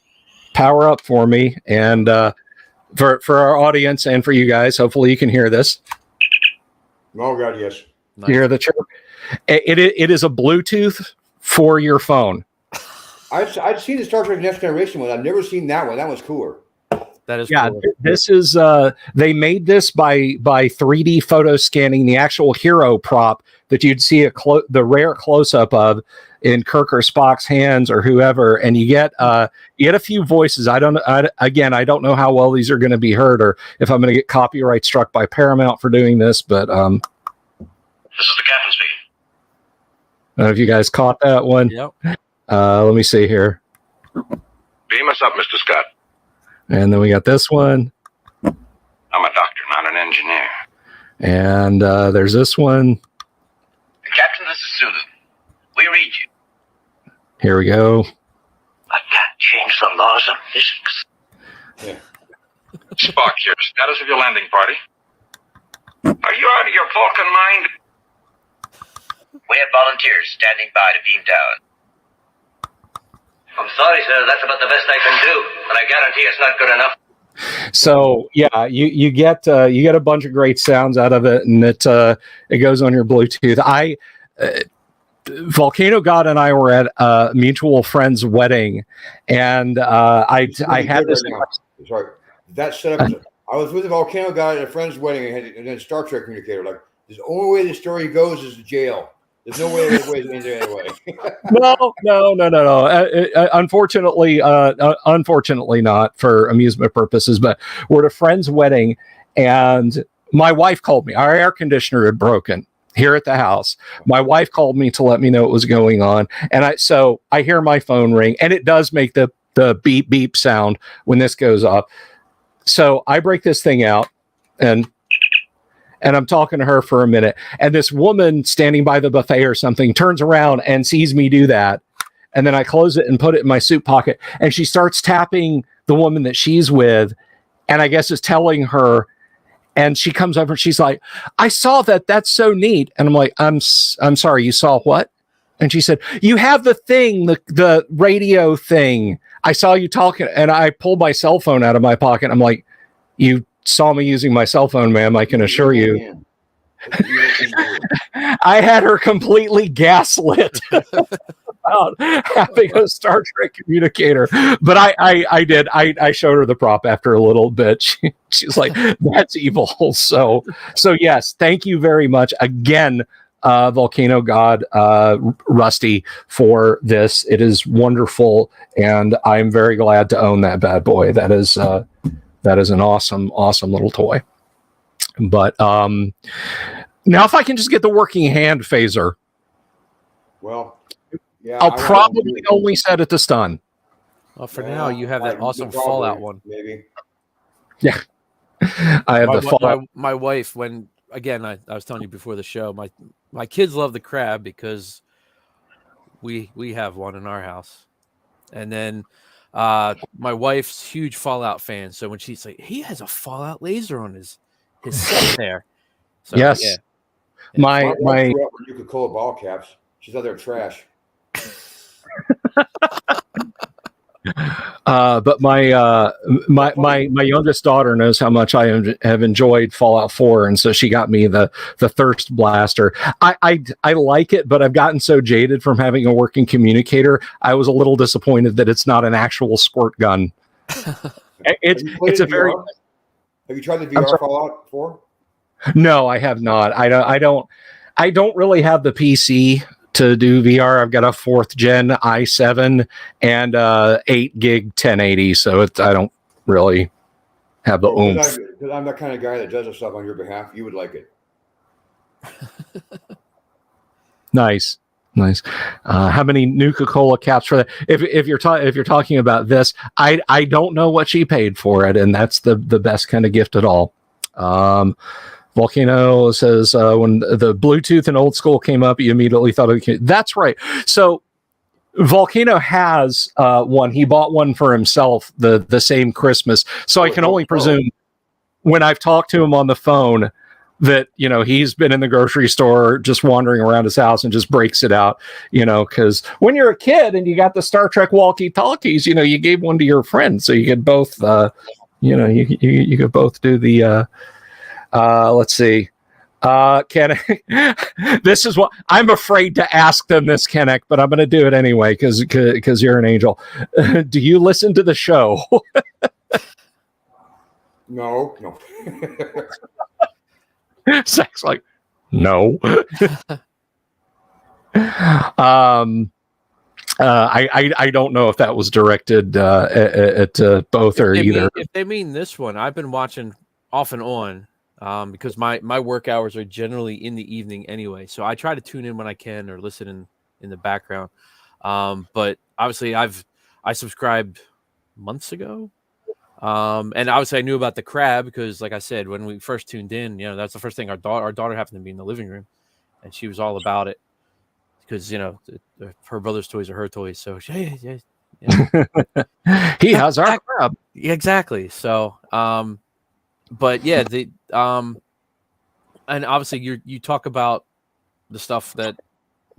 power up for me and for our audience and for you guys. Hopefully you can hear this. Oh God, yes. Nice. You hear the chirp? It is a Bluetooth for your phone. I've seen the Star Trek Next Generation one. I've never seen that one. That one's cooler. That is cool. This is they made this by 3D photo scanning the actual hero prop that you'd see the rare close up of in Kirk or Spock's hands or whoever, and you get a few voices. I don't know how well these are going to be heard or if I'm going to get copyright struck by Paramount for doing this, but this is the captain speaking. I don't know if you guys caught that one. Yep. Let me see here. Beam us up, Mr. Scott. And then we got this one. I'm a doctor, not an engineer. And there's this one. Captain, this is Zulu. We read you. Here we go. I can't change the laws of physics. Yeah. Spock here. Status of your landing party. Are you out of your Vulcan mind? We have volunteers standing by to beam down. I'm sorry, sir. That's about the best I can do, but I guarantee it's not good enough. So yeah, you get a bunch of great sounds out of it, and it goes on your Bluetooth. Volcano God and I were at a mutual friend's wedding, and I had this. Sorry, that setup. I was with a Volcano God at a friend's wedding, and then Star Trek communicator. Like, the only way the story goes is to jail. There's no way it ends anyway. No. Unfortunately not for amusement purposes, but we're at a friend's wedding and my wife called me. Our air conditioner had broken here at the house. My wife called me to let me know what was going on. And I hear my phone ring and it does make the beep beep sound when this goes up. So I break this thing out and I'm talking to her for a minute. And this woman standing by the buffet or something turns around and sees me do that. And then I close it and put it in my suit pocket. And she starts tapping the woman that she's with. And I guess is telling her. And she comes over and she's like, I saw that. That's so neat. And I'm like, I'm sorry. You saw what? And she said, you have the thing, the radio thing. I saw you talking. And I pulled my cell phone out of my pocket. I'm like, you saw me using my cell phone, ma'am. I can assure you. I had her completely gaslit about having a Star Trek communicator, but I did. I showed her the prop after a little bit. She's like, "That's evil." So yes, thank you very much again, Volcano God, Rusty, for this. It is wonderful, and I'm very glad to own that bad boy. That is an awesome little toy. But now if I can just get the working hand phaser. Well, yeah, I'll probably only set it to stun. Well, for now, you have that awesome Fallout one. Maybe. Yeah. I have the Fallout. My wife, when, again, I was telling you before the show, my kids love the crab because we have one in our house. And then my wife's huge Fallout fan. So when she's like, he has a Fallout laser on his set there. So, yes. Yeah. My you could call it ball caps. She's out there trash. But my youngest daughter knows how much I have enjoyed Fallout 4, and so she got me the Thirst Blaster. I like it, but I've gotten so jaded from having a working communicator. I was a little disappointed that it's not an actual squirt gun. It's a very. Have you tried the VR Fallout 4? No, I have not. I don't really have the PC to do VR. I've got a 4th gen i7 and 8 gig 1080. So I don't really have the oomph. Because I'm the kind of guy that does this stuff on your behalf. You would like it. Nice. How many Nuka-Cola caps for that? If you're talking about this, I don't know what she paid for it, and that's the best kind of gift at all. Volcano says when the Bluetooth and old school came up, you immediately thought of it. That's right. So Volcano has one. He bought one for himself the same Christmas. So I can only presume when I've talked to him on the phone that, he's been in the grocery store just wandering around his house and just breaks it out, because when you're a kid and you got the Star Trek walkie-talkies, you gave one to your friend so you could both, you could both do the, let's see. Kennick, this is what I'm afraid to ask them this, Kennick, but I'm going to do it anyway because you're an angel. Do you listen to the show? No. Zach's like, no. I don't know if that was directed at both or either. If they mean this one, I've been watching off and on because my work hours are generally in the evening anyway. So I try to tune in when I can or listen in the background. But obviously I subscribed months ago. And obviously I knew about the crab because, like I said, when we first tuned in, that's the first thing our daughter happened to be in the living room, and she was all about it because her brother's toys are her toys. So yeah. He has our crab. Yeah, exactly. So, but yeah, and obviously you talk about the stuff that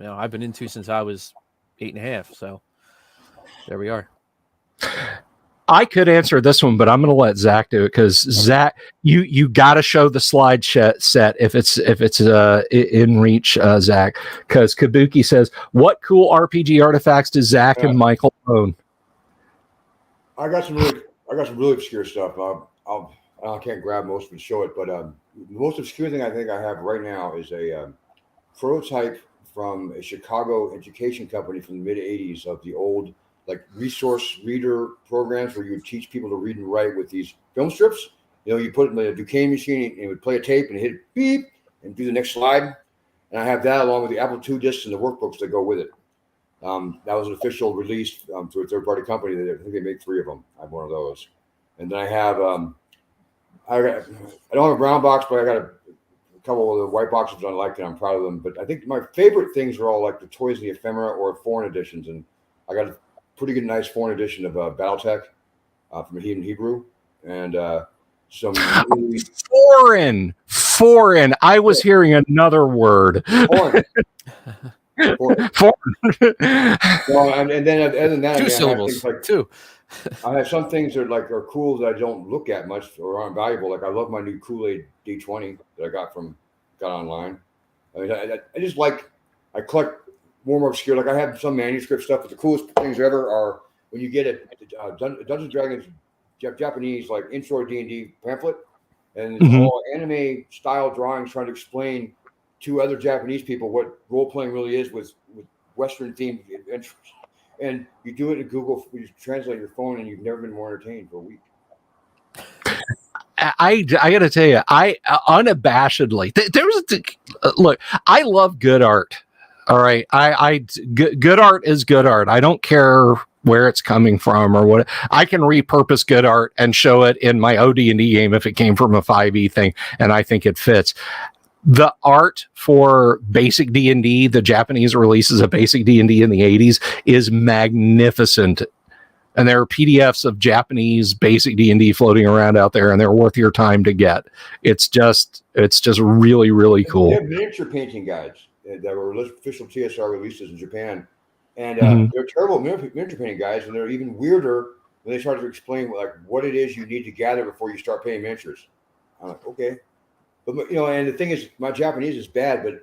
I've been into since I was 8.5. So there we are. I could answer this one, but I'm going to let Zach do it because Zach, you got to show the slide set if it's in reach, Zach. Because Kabuki says, "What cool RPG artifacts does Zach and Michael own?" I got some really obscure stuff. I can't grab most of it and show it, but the most obscure thing I think I have right now is a prototype from a Chicago education company from the mid '80s of the old resource reader programs where you would teach people to read and write with these film strips. You put it in a Duquesne machine and it would play a tape and hit beep and do the next slide. And I have that along with the Apple II discs and the workbooks that go with it. That was an official release through a third-party company. I think they made 3 of them. I have one of those. And then I have, I don't have a brown box, but I got a couple of the white boxes I like and I'm proud of them. But I think my favorite things are all like the Toys and the Ephemera or foreign editions. And I got a pretty good, nice foreign edition of Battletech from Hidden Hebrew, and some really foreign. I was hearing another word. Foreign. Well, and then other than that, 2 syllables. Two. I have some things that are cool that I don't look at much or aren't valuable. Like I love my new Kool-Aid D20 that I got online. I mean, I just I collect more obscure. I have some manuscript stuff, but the coolest things ever are when you get a Dungeons & Dragons Japanese intro D&D pamphlet, and it's all anime style drawings trying to explain to other Japanese people what role playing really is with Western themed adventures. And you do it in Google, you translate your phone, and you've never been more entertained for a week. I got to tell you, I unabashedly look. I love good art. All right, good art is good art. I don't care where it's coming from or what. I can repurpose good art and show it in my OD&D game if it came from a 5e thing, and I think it fits. The art for basic D&D, the Japanese releases of basic D&D in the 80s, is magnificent. And there are PDFs of Japanese basic D&D floating around out there, and they're worth your time to get. It's just really, really cool. They have miniature painting guides that were official TSR releases in Japan, and they're terrible miniature painting guides, and they're even weirder when they start to explain what it is you need to gather before you start painting miniatures. I'm like, okay, but and the thing is, my Japanese is bad, but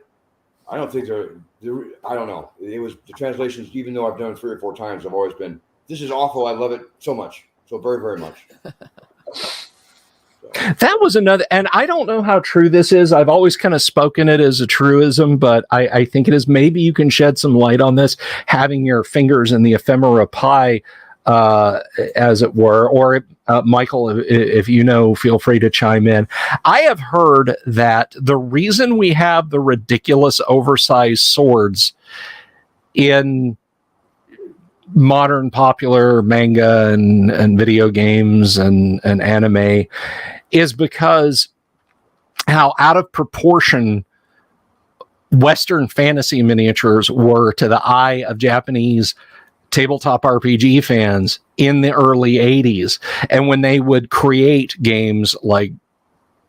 I don't think they're I don't know. It was the translations, even though I've done it 3 or 4 times, I've always been, this is awful. I love it so much, so very, very much. That was another, and I don't know how true this is. I've always kind of spoken it as a truism, but I think it is. Maybe you can shed some light on this, having your fingers in the ephemera pie, as it were, or Michael, if you know, feel free to chime in. I have heard that the reason we have the ridiculous oversized swords in modern popular manga and video games and anime is because how out of proportion Western fantasy miniatures were to the eye of Japanese tabletop RPG fans in the early 80s. And when they would create games like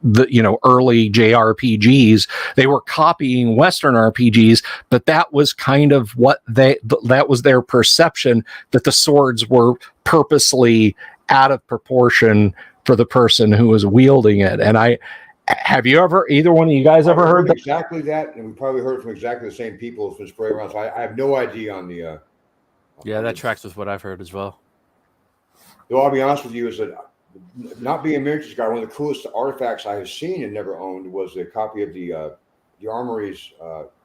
the early JRPGs, they were copying Western RPGs, but that was kind of what that was their perception, that the swords were purposely out of proportion for the person who was wielding it. And either one of you guys ever heard exactly that? And we probably heard from exactly the same people who's been spraying around. So I have no idea on the. Yeah, that tracks with what I've heard as well. Though I'll be honest with you, is that not being a miniatures guy, one of the coolest artifacts I have seen and never owned was a copy of the Armory's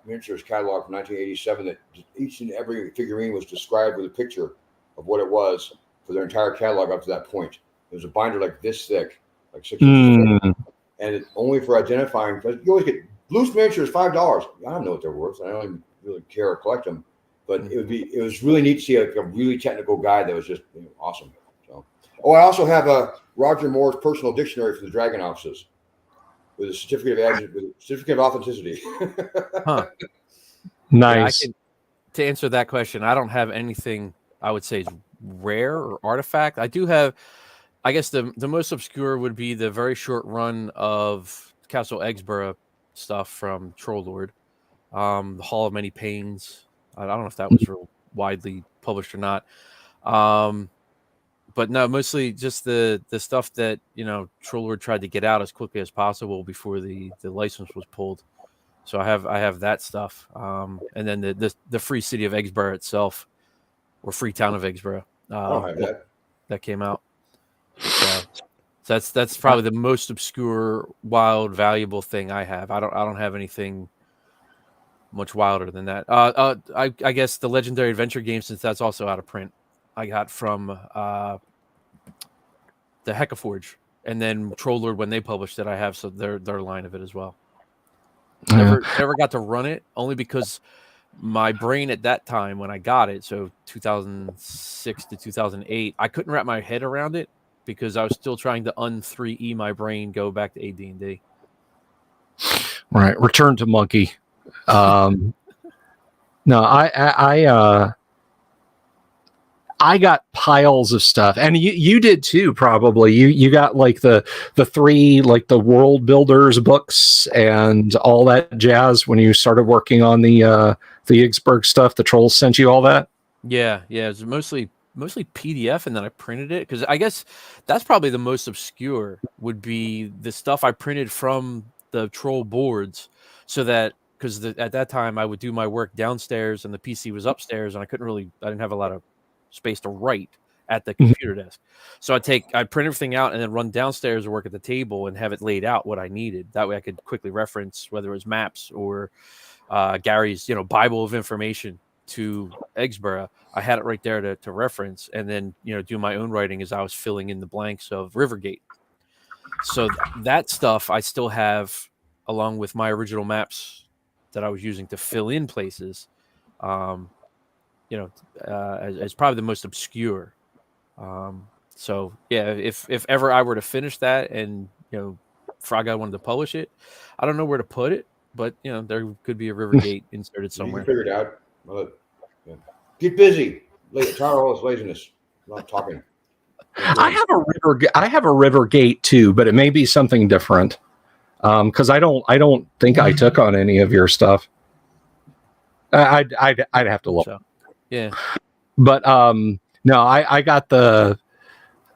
miniatures catalog from 1987. That each and every figurine was described with a picture of what it was for their entire catalog up to that point. It was a binder like this thick, like 6 inches thick, and it's only for identifying. Because you always get loose miniatures, $5. I don't know what they're worth. I don't even really care or collect them, but it was really neat to see a really technical guide that was just awesome. So, I also have a Roger Moore's personal dictionary for the Dragon offices with a certificate of authenticity. Huh. Nice. Yeah, to answer that question, I don't have anything I would say is rare or artifact. I do have. I guess the most obscure would be the very short run of Castle Eggsborough stuff from Troll Lord, the Hall of Many Pains. I don't know if that was real widely published or not, but no, mostly just the stuff that Troll Lord tried to get out as quickly as possible before the license was pulled. So I have that stuff, and then the Free City of Eggsborough itself, or Free Town of Eggsborough, that came out. So that's probably the most obscure, wild, valuable thing I have. I don't have anything much wilder than that. I guess the Legendary Adventure game, since that's also out of print, I got from the Heckaforge, and then Troll Lord when they published it, I have their line of it as well. Never got to run it, only because my brain at that time when I got it, so 2006 to 2008, I couldn't wrap my head around it, because I was still trying to un-3E my brain, go back to AD&D. Right. Return to Monkey. No, I got piles of stuff, and you did too, probably. You got like the three, like the World Builders books and all that jazz when you started working on the Iggsburg stuff. The Trolls sent you all that. Yeah, it was mostly PDF, and then I printed it, because I guess that's probably the most obscure would be the stuff I printed from the Troll boards, so that because at that time I would do my work downstairs and the PC was upstairs, and I didn't have a lot of space to write at the computer desk. So I'd print everything out and then run downstairs and work at the table and have it laid out what I needed. That way I could quickly reference whether it was maps or Gary's Bible of information to Eggsborough. I had it right there to reference, and then do my own writing as I was filling in the blanks of Rivergate. So that stuff I still have, along with my original maps that I was using to fill in places, as probably the most obscure. So yeah, if ever I were to finish that and Frog wanted to publish it, I don't know where to put it, but there could be a Rivergate inserted somewhere. You can figure it out. Well, yeah. Get busy. Try all this laziness. I'm not talking. I have a Rivergate too, but it may be something different. Because I don't think I took on any of your stuff. I'd have to look. So, yeah. But no, I got the.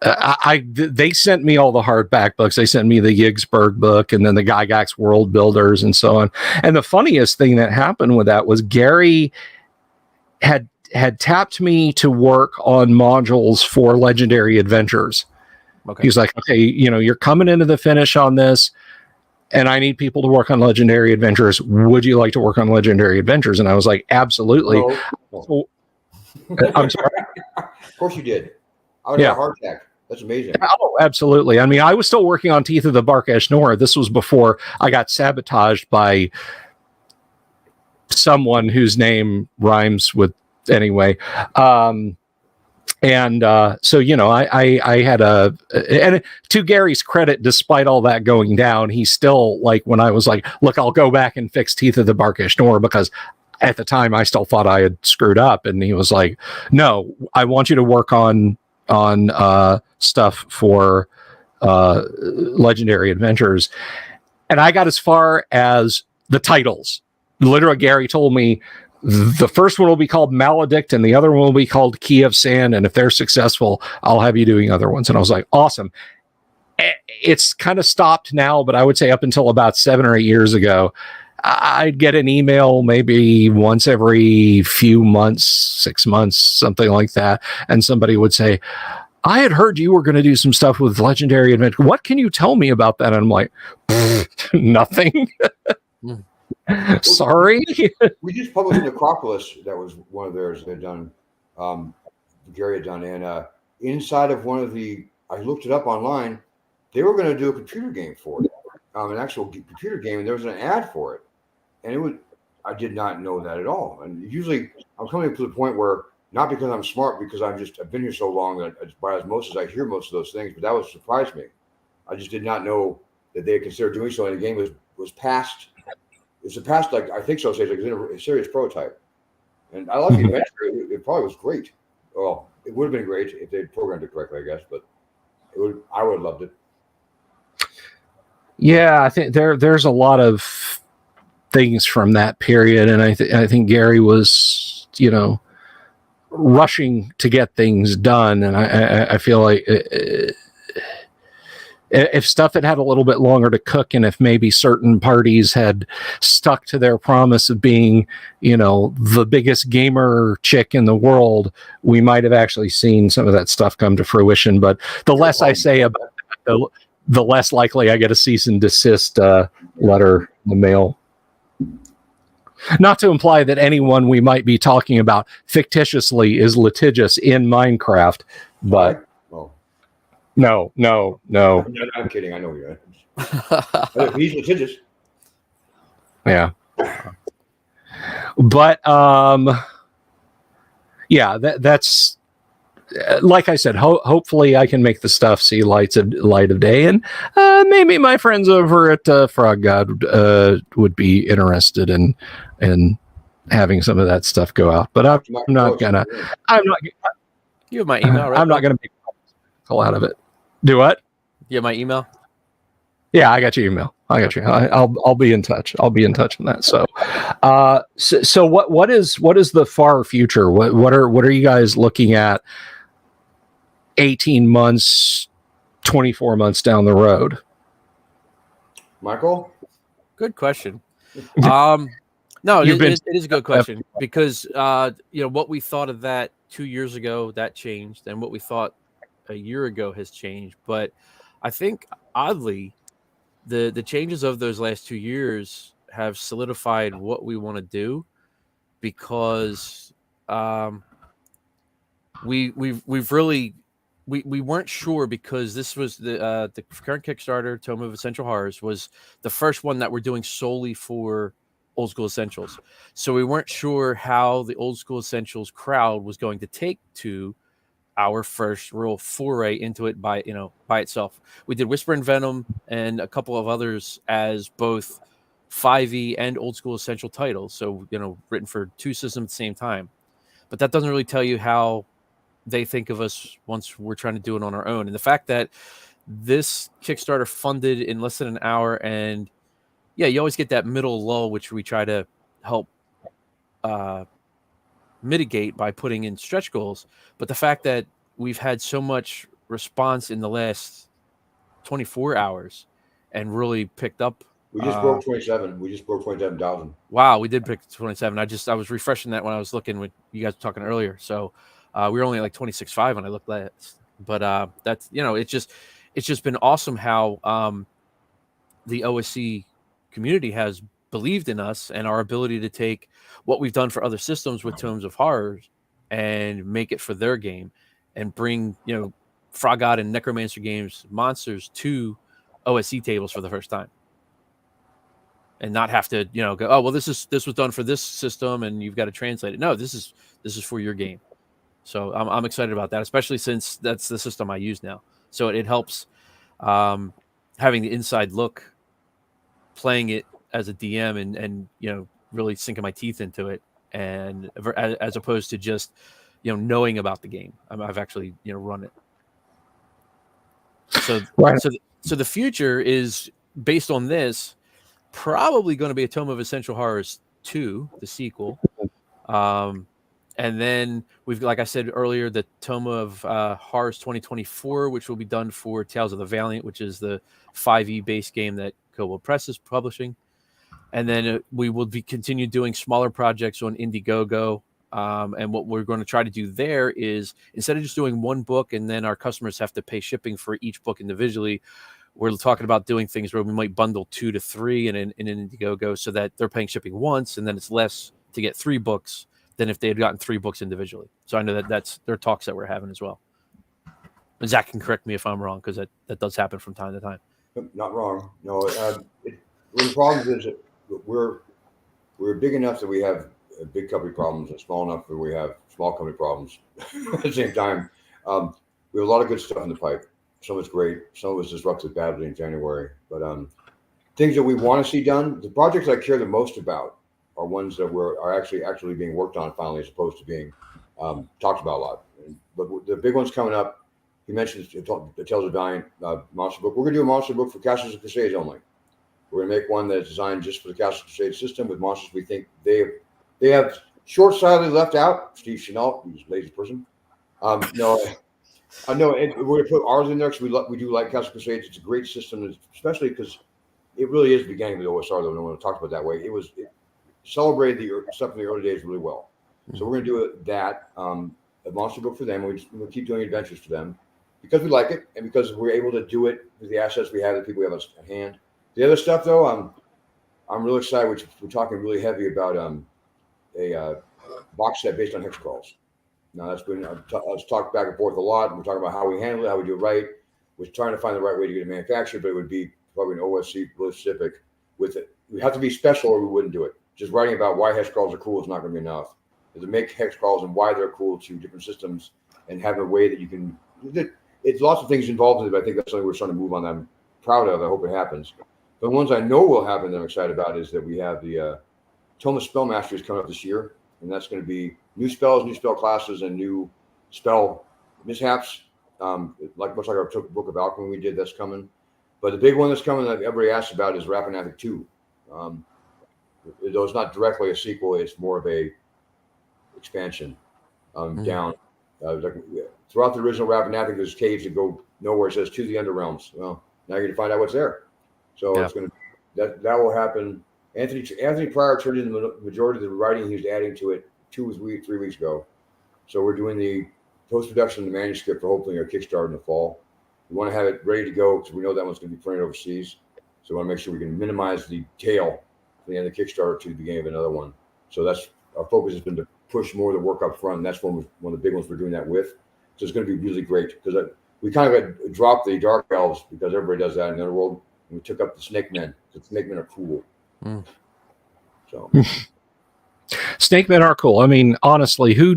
They sent me all the hardback books. They sent me the Iggsburg book, and then the Gygax World Builders, and so on. And the funniest thing that happened with that was Gary had tapped me to work on modules for Legendary Adventures, Okay. He's like, okay, you're coming into the finish on this, and I need people to work on Legendary Adventures. Would you like to work on Legendary Adventures? And I was like, absolutely. No. I'm sorry. Of course you did. I would have a heart attack. That's amazing. Oh, absolutely. I mean, I was still working on Teeth of the Bark Eshnor. This was before I got sabotaged by someone whose name rhymes with anyway. So, I had and to Gary's credit, despite all that going down, he still, like, when I was like, look, I'll go back and fix Teeth of the Bark Eshnor, because at the time I still thought I had screwed up. And he was like, no, I want you to work on stuff for Legendary Adventures. And I got as far as the titles. Literally, Gary told me the first one will be called Maledict and the other one will be called Key of Sand. And if they're successful, I'll have you doing other ones. And I was like, awesome. It's kind of stopped now, but I would say up until about 7 or 8 years ago, I'd get an email maybe once every few months, 6 months, something like that. And somebody would say, I had heard you were going to do some stuff with Legendary Adventure. What can you tell me about that? And I'm like, nothing. Sorry. We just published an Acropolis. That was one of theirs they'd done. Gary had done. And inside of one of I looked it up online. They were going to do a computer game for it, an actual computer game. And there was an ad for it. And I did not know that at all. And usually I'm coming to the point where, not because I'm smart, because I've been here so long that by osmosis I hear most of those things, but that was surprised me. I just did not know that they had considered doing so. And the game was past. It's a past, like, I think so. Stage, like, it's in a serious prototype. And I love the adventure. It probably was great. Well, it would have been great if they'd programmed it correctly, I guess, but I would have loved it. Yeah, I think there's a lot of things from that period, and I think Gary was, rushing to get things done, and I feel like if stuff had a little bit longer to cook, and if maybe certain parties had stuck to their promise of being, the biggest gamer chick in the world, we might have actually seen some of that stuff come to fruition. But the less I say about it, the less likely I get a cease and desist letter in the mail. Not to imply that anyone we might be talking about fictitiously is litigious in Minecraft, but no. I'm kidding. I know you're. He's litigious. Yeah. But yeah, that's like I said. Hopefully, I can make the stuff see light of day, and maybe my friends over at Frog God would be interested in having some of that stuff go out. But I'm not gonna. You have my email, right? I'm not gonna make a call out of it. Do what? You have my email? Yeah, I got your email. I got you. I'll be in touch. I'll be in touch on that. So what is the far future? What are you guys looking at 18 months, 24 months down the road? Michael? Good question. No, it is a good question, because what we thought of that 2 years ago, that changed, and what we thought a year ago has changed. But I think, oddly, the changes of those last 2 years have solidified what we want to do, because we've really we weren't sure, because this was the current Kickstarter, Tome of Essential Horrors, was the first one that we're doing solely for Old School Essentials. So we weren't sure how the Old School Essentials crowd was going to take to our first real foray into it by itself. We did Whisper and Venom and a couple of others as both 5e and Old School Essential titles, so written for two systems at the same time. But that doesn't really tell you how they think of us once we're trying to do it on our own. And the fact that this Kickstarter funded in less than an hour, and yeah, you always get that middle lull, which we try to help mitigate by putting in stretch goals. But the fact that we've had so much response in the last 24 hours and really picked up. We just broke 27. We just broke 27,000. Wow, we did pick 27. I was refreshing that when I was looking when you guys were talking earlier. So we were only like 26.5 when I looked But that's it's just been awesome how the OSC community has believed in us and our ability to take what we've done for other systems with Tomes of Horrors and make it for their game and bring, Frog God and Necromancer games monsters to OSC tables for the first time. And not have to, go, oh, well, this was done for this system and you've got to translate it. No, this is for your game. So I'm excited about that, especially since that's the system I use now. So it helps having the inside look, playing it as a DM and really sinking my teeth into it, and as opposed to just knowing about the game. I've actually run it. So Right. So the future is based on this. Probably going to be a Tome of Essential Horrors 2, the sequel. And then we've, like I said earlier, the Tome of Horrors 2024, which will be done for Tales of the Valiant, which is the 5e base game that Kobold Press is publishing. And then we will be continue doing smaller projects on Indiegogo. And what we're going to try to do there is, instead of just doing one book and then our customers have to pay shipping for each book individually, we're talking about doing things where we might bundle 2 to 3 in an Indiegogo so that they're paying shipping once, and then it's less to get 3 books than if they had gotten 3 books individually. So I know that's their talks that we're having as well. And Zach can correct me if I'm wrong, because that does happen from time to time. Not wrong. No, the problem is that we're big enough that we have big company problems, and small enough that we have small company problems at the same time. We have a lot of good stuff in the pipe. Some of it's great. Some of it's disrupted badly in January. But things that we want to see done, the projects I care the most about are ones that are actually being worked on finally, as opposed to being talked about a lot. But the big ones coming up, you mentioned the Tales of Valiant monster book. We're going to do a monster book for Castles and Crusades only. We're going to make one that's designed just for the Castles and Crusades system with monsters we think they have short-sightedly left out. Steve Chenault, who's a lazy person. I know, and we're going to put ours in there because we do like Castle Crusades. It's a great system, especially because it really is the beginning of the OSR, though no one talked about it that way. It celebrated the stuff in the early days really well. So we're going to do a monster book for them. We'll keep doing adventures for them because we like it and because we're able to do it with the assets we have, the people we have at hand. The other stuff, though, I'm really excited. We're talking really heavy about a box set based on hex crawls. Now that's been I've talked back and forth a lot. We're talking about how we handle it, how we do it right. We're trying to find the right way to get it manufactured, but it would be probably an OSC specific with it. We have to be special or we wouldn't do it. Just writing about why hex crawls are cool is not going to be enough. To make hex crawls and why they're cool to different systems and have a way that you can. It's lots of things involved in it, but I think that's something we're starting to move on. That I'm proud of. I hope it happens. The ones I know will happen that I'm excited about is that we have the Tome of Spell Masteries coming up this year, and that's going to be new spells, new spell classes, and new spell mishaps. Much like our Book of Alchemy we did, that's coming. But the big one that's coming that everybody asks about is Rapinathic 2. Though it's not directly a sequel, it's more of a expansion down. Throughout the original Rapinathic, there's caves that go nowhere. It says to the Underrealms. Well, now you're going to find out what's there. So It's going to that will happen. Anthony Pryor turned in the majority of the writing he was adding to it 3 weeks ago. So we're doing the post-production of the manuscript for hopefully our Kickstarter in the fall. We want to have it ready to go because we know that one's going to be printed overseas. So we want to make sure we can minimize the tail from the end of the Kickstarter to the beginning of another one. So that's our focus has been to push more of the work up front. And that's one of the big ones we're doing that with. So it's going to be really great because we kind of dropped the Dark Elves because everybody does that in the other world. And we took up the Snake Men. The Snake Men are cool. So Snake Men are cool. I mean, honestly, who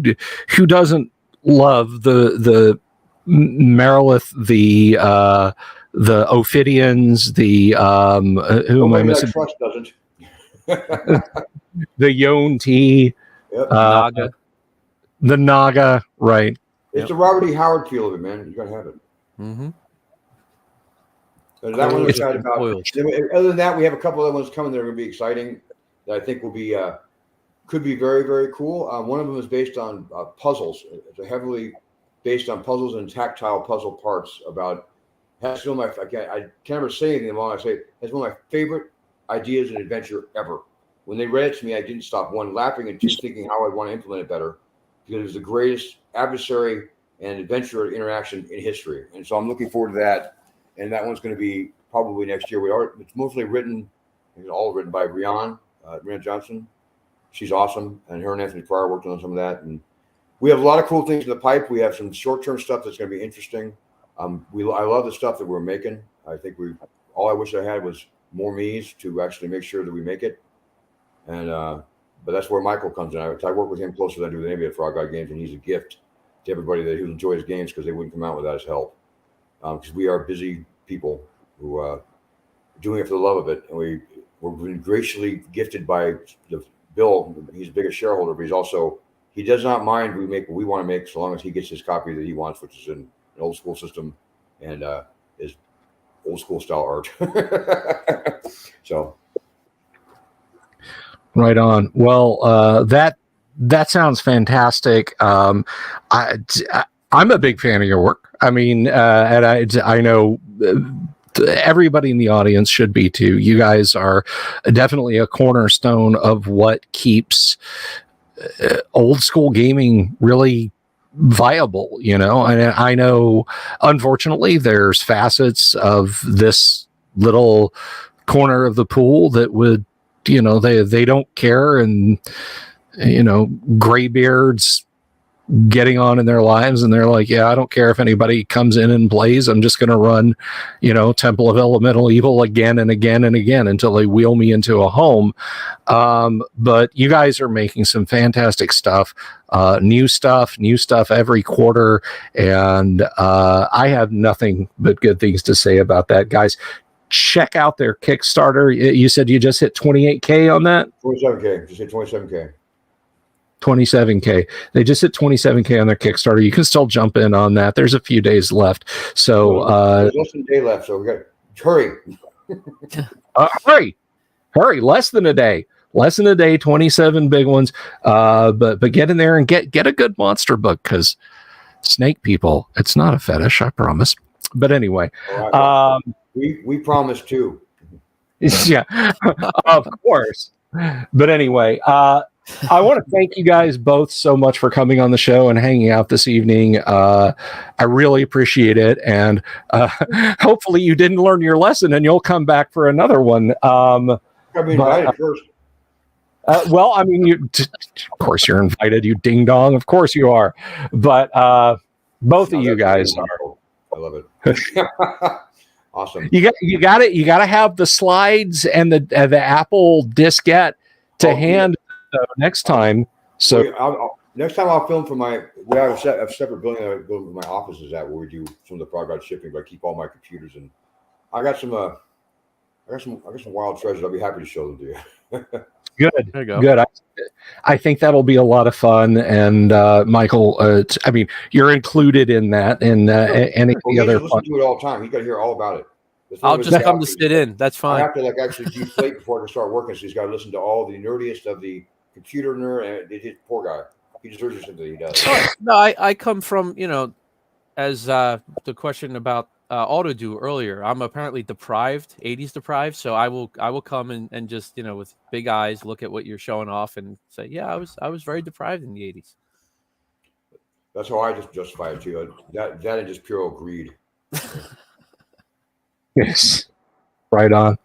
doesn't love the Marilith, the Ophidians, the who am I missing? Trust doesn't. The Yonti, Naga. The Naga, right? It's the Robert E. Howard feel of it, man. You gotta have it. Mm-hmm. That one we're excited about. Other than that, we have a couple other ones coming that are going to be exciting. That I think will be could be very, very cool. One of them is based on puzzles. It's heavily based on puzzles and tactile puzzle parts. Has one of my I can't ever say anything wrong. I say it's one of my favorite ideas in adventure ever. When they read it to me, I didn't stop laughing and two thinking how I'd want to implement it better because it was the greatest adversary and adventure interaction in history. And so I'm looking forward to that. And that one's going to be probably next year. It's mostly written, it's all written by Rian Johnson. She's awesome. And her and Anthony Pryor worked on some of that. And we have a lot of cool things in the pipe. We have some short-term stuff that's going to be interesting. I love the stuff that we're making. I think all I wish I had was more me's to actually make sure that we make it. And but that's where Michael comes in. I work with him closer than I do with anybody at Frog God Games, and he's a gift to everybody that who enjoys games because they wouldn't come out without his help. Because we are busy people who are doing it for the love of it, and we're been graciously gifted by Bill. He's the biggest shareholder, but he does not mind we make what we want to make so long as he gets his copy that he wants, which is in an old school system and is old school style art. So. Right on. Well, that sounds fantastic. I'm a big fan of your work. I mean, and I know everybody in the audience should be too. You guys are definitely a cornerstone of what keeps old school gaming really viable, and I know, unfortunately, there's facets of this little corner of the pool that would, they don't care, and graybeards getting on in their lives, and they're like, yeah, I don't care if anybody comes in and plays. I'm just going to run, Temple of Elemental Evil again and again and again until they wheel me into a home. But you guys are making some fantastic stuff, new stuff every quarter. And I have nothing but good things to say about that, guys. Check out their Kickstarter. You said you just hit 28K on that? 27K. Just hit 27K. 27K. They just hit 27K on their Kickstarter. You can still jump in on that. There's a few days left. So there's less than a day left. So we got hurry. Hurry. Less than a day. 27 big ones. But get in there and get a good monster book, because snake people, it's not a fetish, I promise. But anyway, we promise too. Yeah, of course. But anyway, I want to thank you guys both so much for coming on the show and hanging out this evening. I really appreciate it. And hopefully you didn't learn your lesson and you'll come back for another one. I mean, invited first. Well, I mean, of course you're invited, you ding dong. Of course you are. But both of you guys are. I love it. Awesome. You got it. You got to have the slides and the Apple diskette to hand next time. So next time I'll film we have a separate building that I go to my office is at, where we do some of the Frog God shipping, but I keep all my computers, and I got some wild treasures. I'll be happy to show them to you. Good. There you go. Good. I think that'll be a lot of fun. And Michael, I mean, you're included in that, and any other fun. Listen to it all the time. You got to hear all about it. I'll just come to sit in. That's fine. I have to actually deflate before I can start working. So he's got to listen to all the nerdiest of the computer nerd. And his poor guy. He deserves something he does. No, I come from, as the question about Auto do earlier. I'm apparently deprived, 80s deprived. So I will come and just, with big eyes, look at what you're showing off and say, yeah, I was very deprived in the 80s. That's how I just justify it too. That and just pure greed. Yes. Right on.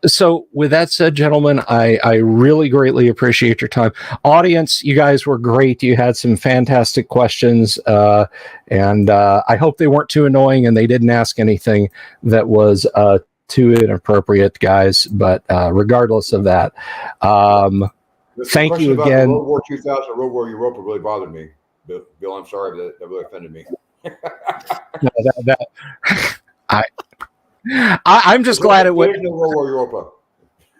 So with that said, gentlemen, I really greatly appreciate your time. Audience, you guys were great. You had some fantastic questions, and I hope they weren't too annoying and they didn't ask anything that was too inappropriate, guys. But regardless of that, thank you again. World War 2000, World War Europa really bothered me. Bill, I'm sorry, but that really offended me. I'm just glad it was.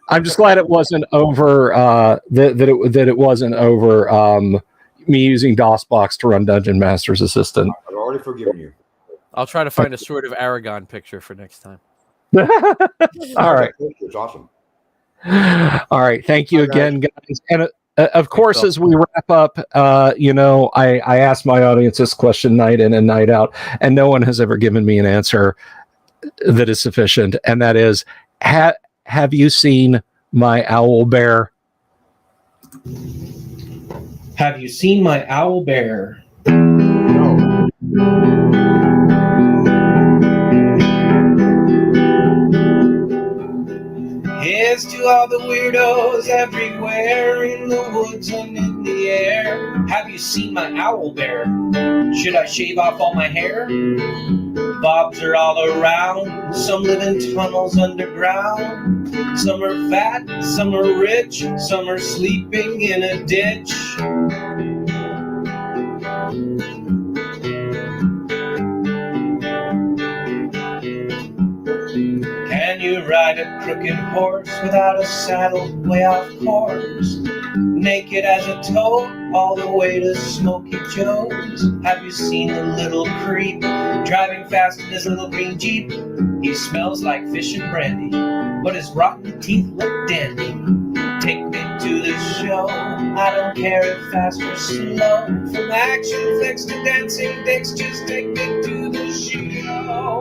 I'm just glad it wasn't over. That it wasn't over. Me using DOSBox to run Dungeon Master's Assistant. I've already forgiven you. I'll try to find a Sword of Aragon picture for next time. All right. It's awesome. All right. Thank you again, guys. And of course, as we wrap up, I ask my audience this question night in and night out, and no one has ever given me an answer that is sufficient. And that is, have you seen my owl bear? Have you seen my owl bear? No. Here's to all the weirdos everywhere in the woods and in the air. Have you seen my owl bear? Should I shave off all my hair? Bobs are all around. Some live in tunnels underground. Some are fat, some are rich, some are sleeping in a ditch. Can you ride a crooked horse without a saddle way off course? Naked as a toad, all the way to Smoky Joe's. Have you seen the little creep driving fast in his little green Jeep? He smells like fish and brandy, but his rotten teeth look dandy. Take me to the show, I don't care if fast or slow. From action flicks to dancing dicks, just take me to the show.